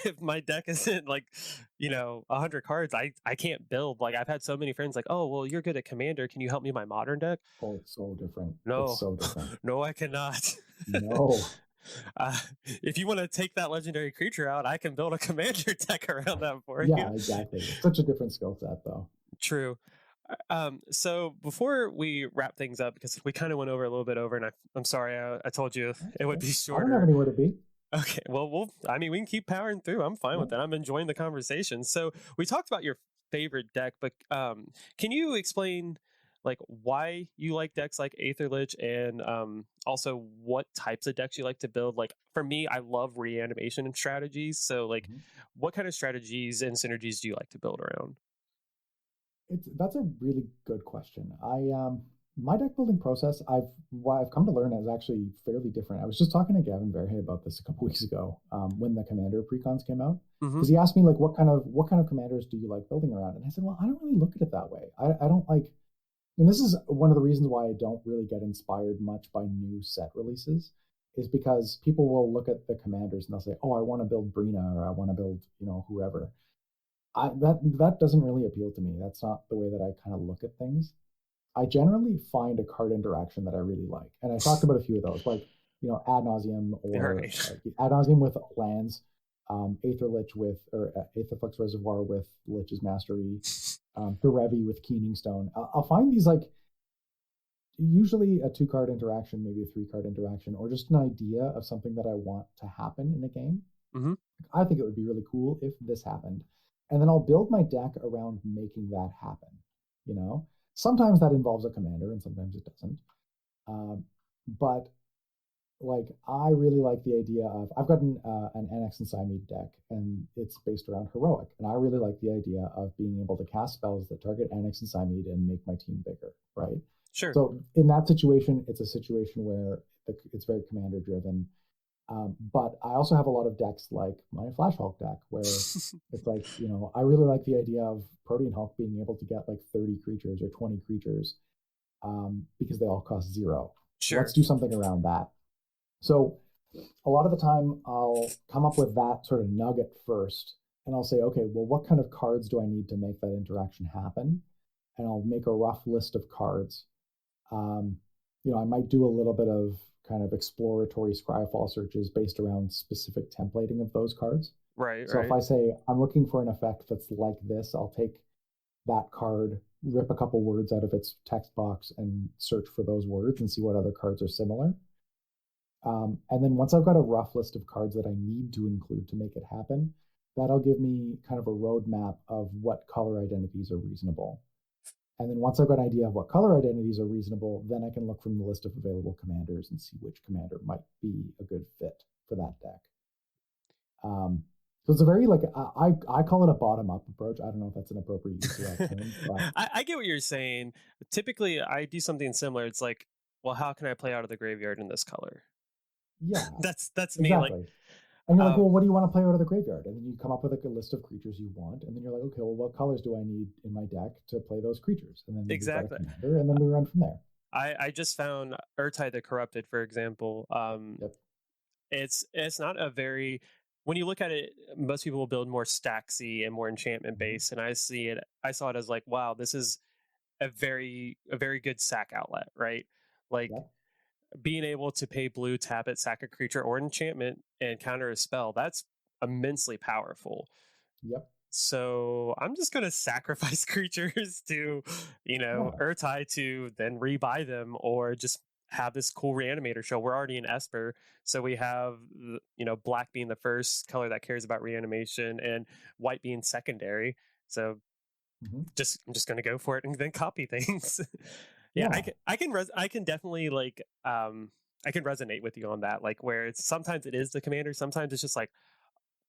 if my deck isn't like 100 cards, I can't build. Like, I've had so many friends like, oh well, you're good at Commander. Can you help me with my Modern deck? Oh, it's so different. It's No, so different. no, I cannot. No. If you want to take that legendary creature out, I can build a Commander deck around that for you. Yeah, exactly. It's such a different skill set, though. True. So before we wrap things up, because we kind of went over a little bit over, and I'm sorry, I told you That's it would okay. be I don't have shorter. anywhere to be. Okay, well, I mean, we can keep powering through. I'm fine Yeah. with that. I'm enjoying the conversation. So we talked about your favorite deck, but can you explain like why you like decks like Aether Lich, and also what types of decks you like to build? Like for me, I love reanimation and strategies. So like, Mhm. what kind of strategies and synergies do you like to build around? That's a really good question. My deck building process, what I've come to learn is actually fairly different. I was just talking to Gavin Verhey about this a couple weeks ago, when the Commander precons came out, Hmm. because he asked me like, what kind of commanders do you like building around? And I said, well, I don't really look at it that way. I don't like, and this is one of the reasons why I don't really get inspired much by new set releases, is because people will look at the commanders and they'll say, oh, I want to build Brina, or I want to build, whoever. That doesn't really appeal to me. That's not the way that I kind of look at things. I generally find a card interaction that I really like, and I talked about a few of those, like ad nauseum, All or right. ad nauseum with lands, Aether Lich with, or Aetherflux Reservoir with Lich's Mastery, Derevi with Keening Stone. I'll find these like usually a 2 card interaction, maybe a 3 card interaction, or just an idea of something that I want to happen in a game. Hmm. I think it would be really cool if this happened. And then I'll build my deck around making that happen. You know, sometimes that involves a commander and sometimes it doesn't. Um, but like, I really like the idea of, I've got an Annex and Siamede deck, and it's based around heroic. And I really like the idea of being able to cast spells that target Annex and Siamede and make my team bigger, right? Sure. So in that situation, it's a situation where it's very commander driven. But I also have a lot of decks like my Flash Hulk deck, where it's like, I really like the idea of Protean Hulk being able to get like 30 creatures or 20 creatures, because they all cost 0. Let's Sure. do something around that. So a lot of the time, I'll come up with that sort of nugget first, and I'll say, okay, well, what kind of cards do I need to make that interaction happen? And I'll make a rough list of cards. um, I might do a little bit of kind of exploratory scryfall searches based around specific templating of those cards. Right. So if Right. I say I'm looking for an effect that's like this, I'll take that card, rip a couple words out of its text box, and search for those words and see what other cards are similar. And then once I've got a rough list of cards that I need to include to make it happen, that'll give me kind of a roadmap of what color identities are reasonable. And then once I've got an idea of what color identities are reasonable, then I can look from the list of available commanders and see which commander might be a good fit for that deck. So it's a very, like, I call it a bottom up approach. I don't know if that's an appropriate use of that term, but I get what you're saying. Typically, I do something similar. It's like, well, how can I play out of the graveyard in this color? yeah, That's me. Like, exactly. And you're like, um, well, what do you want to play out of the graveyard? And then you come up with like a list of creatures you want, and then you're like, okay, well, what colors do I need in my deck to play those creatures? And then we've got a exactly. commander, and then we run from there. I just found Urtai the Corrupted, for example. Yep. It's not a very, when you look at it, most people will build more stacksy and more enchantment Mm-hmm. based, and I saw it as like, wow, this is a very good sack outlet, right? Like Yep. being able to pay blue, tap it, sack a creature or enchantment, and counter a spell. That's immensely powerful. Yep. So I'm just gonna sacrifice creatures to, Yeah. Urtai to then rebuy them, or just have this cool reanimator show. We're already in Esper, so we have black being the first color that cares about reanimation, and white being secondary. So Mm-hmm. I'm just gonna go for it and then copy things. Yeah, Yeah. I can definitely like I can resonate with you on that. Like where it's sometimes it is the commander, sometimes it's just like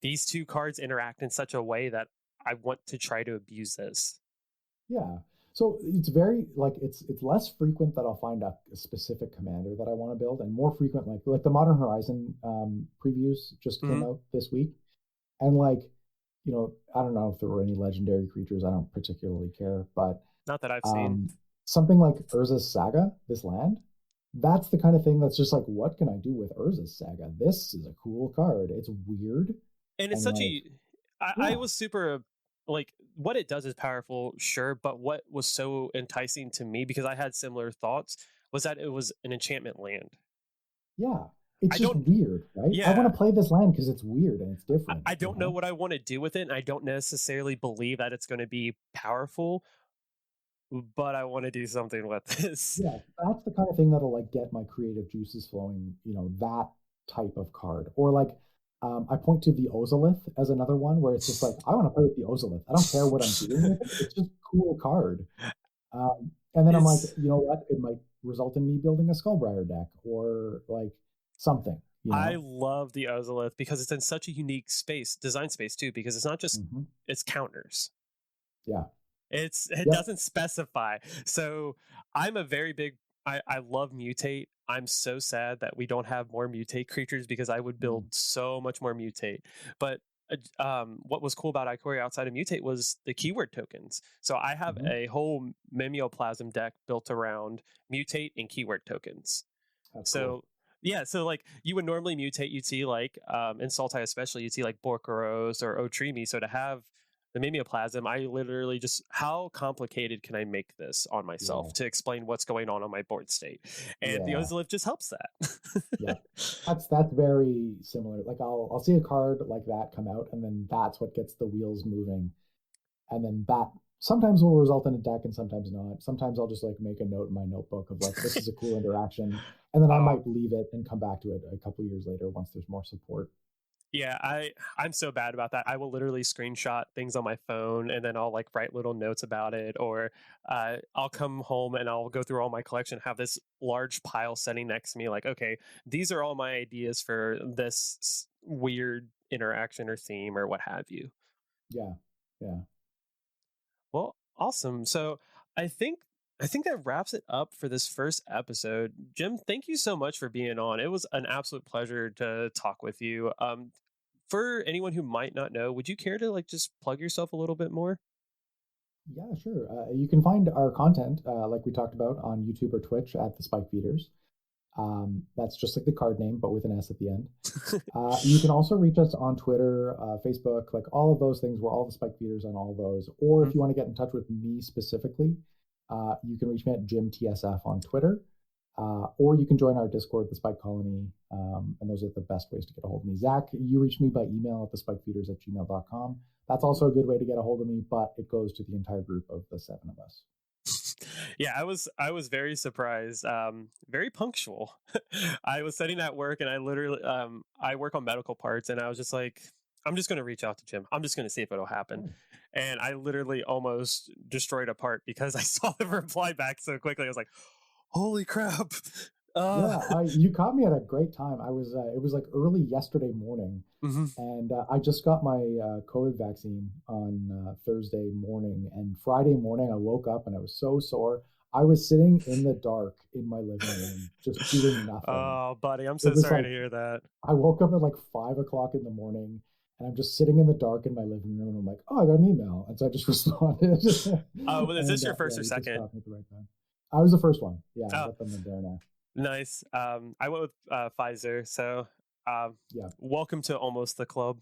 these two cards interact in such a way that I want to try to abuse this. Yeah. So it's very, like, it's less frequent that I'll find a specific commander that I want to build, and more frequent, like the Modern Horizon previews just came Hmm. out this week, and like, I don't know if there were any legendary creatures. I don't particularly care, but Not that I've seen. um, something like Urza's Saga, this land, that's the kind of thing that's just like, what can I do with Urza's Saga? This is a cool card. It's weird, And it's and such like, a I yeah, was super like what it does is powerful, sure, but what was so enticing to me because I had similar thoughts was that it was an enchantment land. yeah. It's I just don't weird, right? I want yeah, to play this land because it's weird and it's different, I don't know what I want to do with it, and I don't necessarily believe that it's going to be powerful. but I want to do something with this. Yeah, that's the kind of thing that'll like get my creative juices flowing, that type of card. Or like I point to the Ozolith as another one where it's just like, I want to play with the Ozolith. I don't care what I'm doing with it. It's just a cool card. And then I'm like, It's you know what? It might result in me building a Skullbriar deck or like something, you I know? love the Ozolith because it's in such a unique space, design space too, because it's not just Hmm. it's counters. Yeah. It Yep. doesn't specify. So I'm a very big I love mutate. I'm so sad that we don't have more mutate creatures because I would Mm. build so much more mutate. But what was cool about Ikoria outside of mutate was the keyword tokens. So I have Hmm. a whole mimeoplasm deck built around mutate and keyword tokens. That's cool. So yeah, so like you would normally mutate, you'd see like in Sultai especially, you'd see like Borkaros or Otrimi. So to have the mimeoplasm, I literally just how complicated can I make this on myself Yeah. to explain what's going on my board state, and the Yeah. Ozolith just helps Yeah. that. That's very similar. Like I'll see a card like that come out, and then that's what gets the wheels moving. And then that sometimes will result in a deck and sometimes not. Sometimes I'll just like make a note in my notebook of like this is a cool interaction. And then I Oh might leave it and come back to it a couple years later once there's more support. yeah, I'm so bad about that. I will literally screenshot things on my phone and then I'll like write little notes about it, or I'll come home and I'll go through all my collection, have this large pile sitting next to me, like, okay, these are all my ideas for this weird interaction or theme or what have you. Yeah. Yeah. Well, awesome. So I think I think that wraps it up for this first episode. Jim, thank you so much for being on. It was an absolute pleasure to talk with you. For anyone who might not know, would you care to like just plug yourself a little bit more? Yeah, sure. You can find our content, like we talked about, on YouTube or Twitch at the Spike Feeders. That's just like the card name, but with an S at the end. You can also reach us on Twitter, Facebook, like all of those things. We're all the Spike Feeders on all of those. Or Mhm. if you want to get in touch with me specifically, you can reach me at JimTSF on Twitter. Or you can join our Discord, the Spike Colony. And those are the best ways to get a hold of me. Zach, you reach me by email at thespikefeeders@gmail.com. That's also a good way to get a hold of me, but it goes to the entire group of the seven of us. Yeah, I was very surprised. Very punctual. I was sitting at work and I literally I work on medical parts and I was just like, I'm just gonna reach out to Jim. I'm just gonna see if it'll happen. Oh, And I literally almost destroyed a part because I saw the reply back so quickly. I was like, holy crap. Uh yeah, you caught me at a great time. It was like early yesterday morning, mhm. and I just got my COVID vaccine on Thursday morning, and Friday morning I woke up and I was so sore. I was sitting in the dark in my living room, just doing nothing. Oh, buddy, I'm It so was sorry to like hear that. I woke up at like 5 o'clock in the morning, and I'm just sitting in the dark in my living room, and I'm like, oh, I got an email, and so I just responded, Well, is and this your yeah, first or you just second? caught me at the right time. I was the first one. Yeah, I Oh, got the Moderna. nice. I went with Pfizer, so Yeah, welcome to almost the club.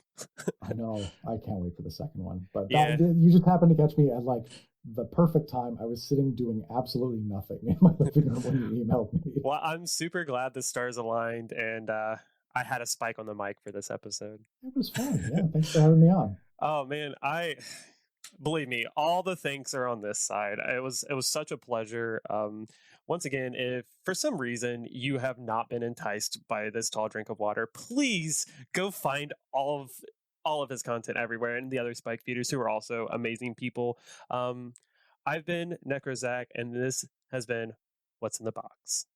I know. I can't wait for the second one. But that Yeah. you just happened to catch me at like the perfect time. I was sitting doing absolutely nothing in my living room when you emailed me. Well, I'm super glad the stars aligned and I had a spike on the mic for this episode. It was fun. Yeah, thanks for having me on. Oh man, I believe me, all the thanks are on this side. It was such a pleasure. Once again, if for some reason you have not been enticed by this tall drink of water, please go find all of his content everywhere and the other spike feeders who are also amazing people. Um, I've been Necrozak, and this has been What's in the Box.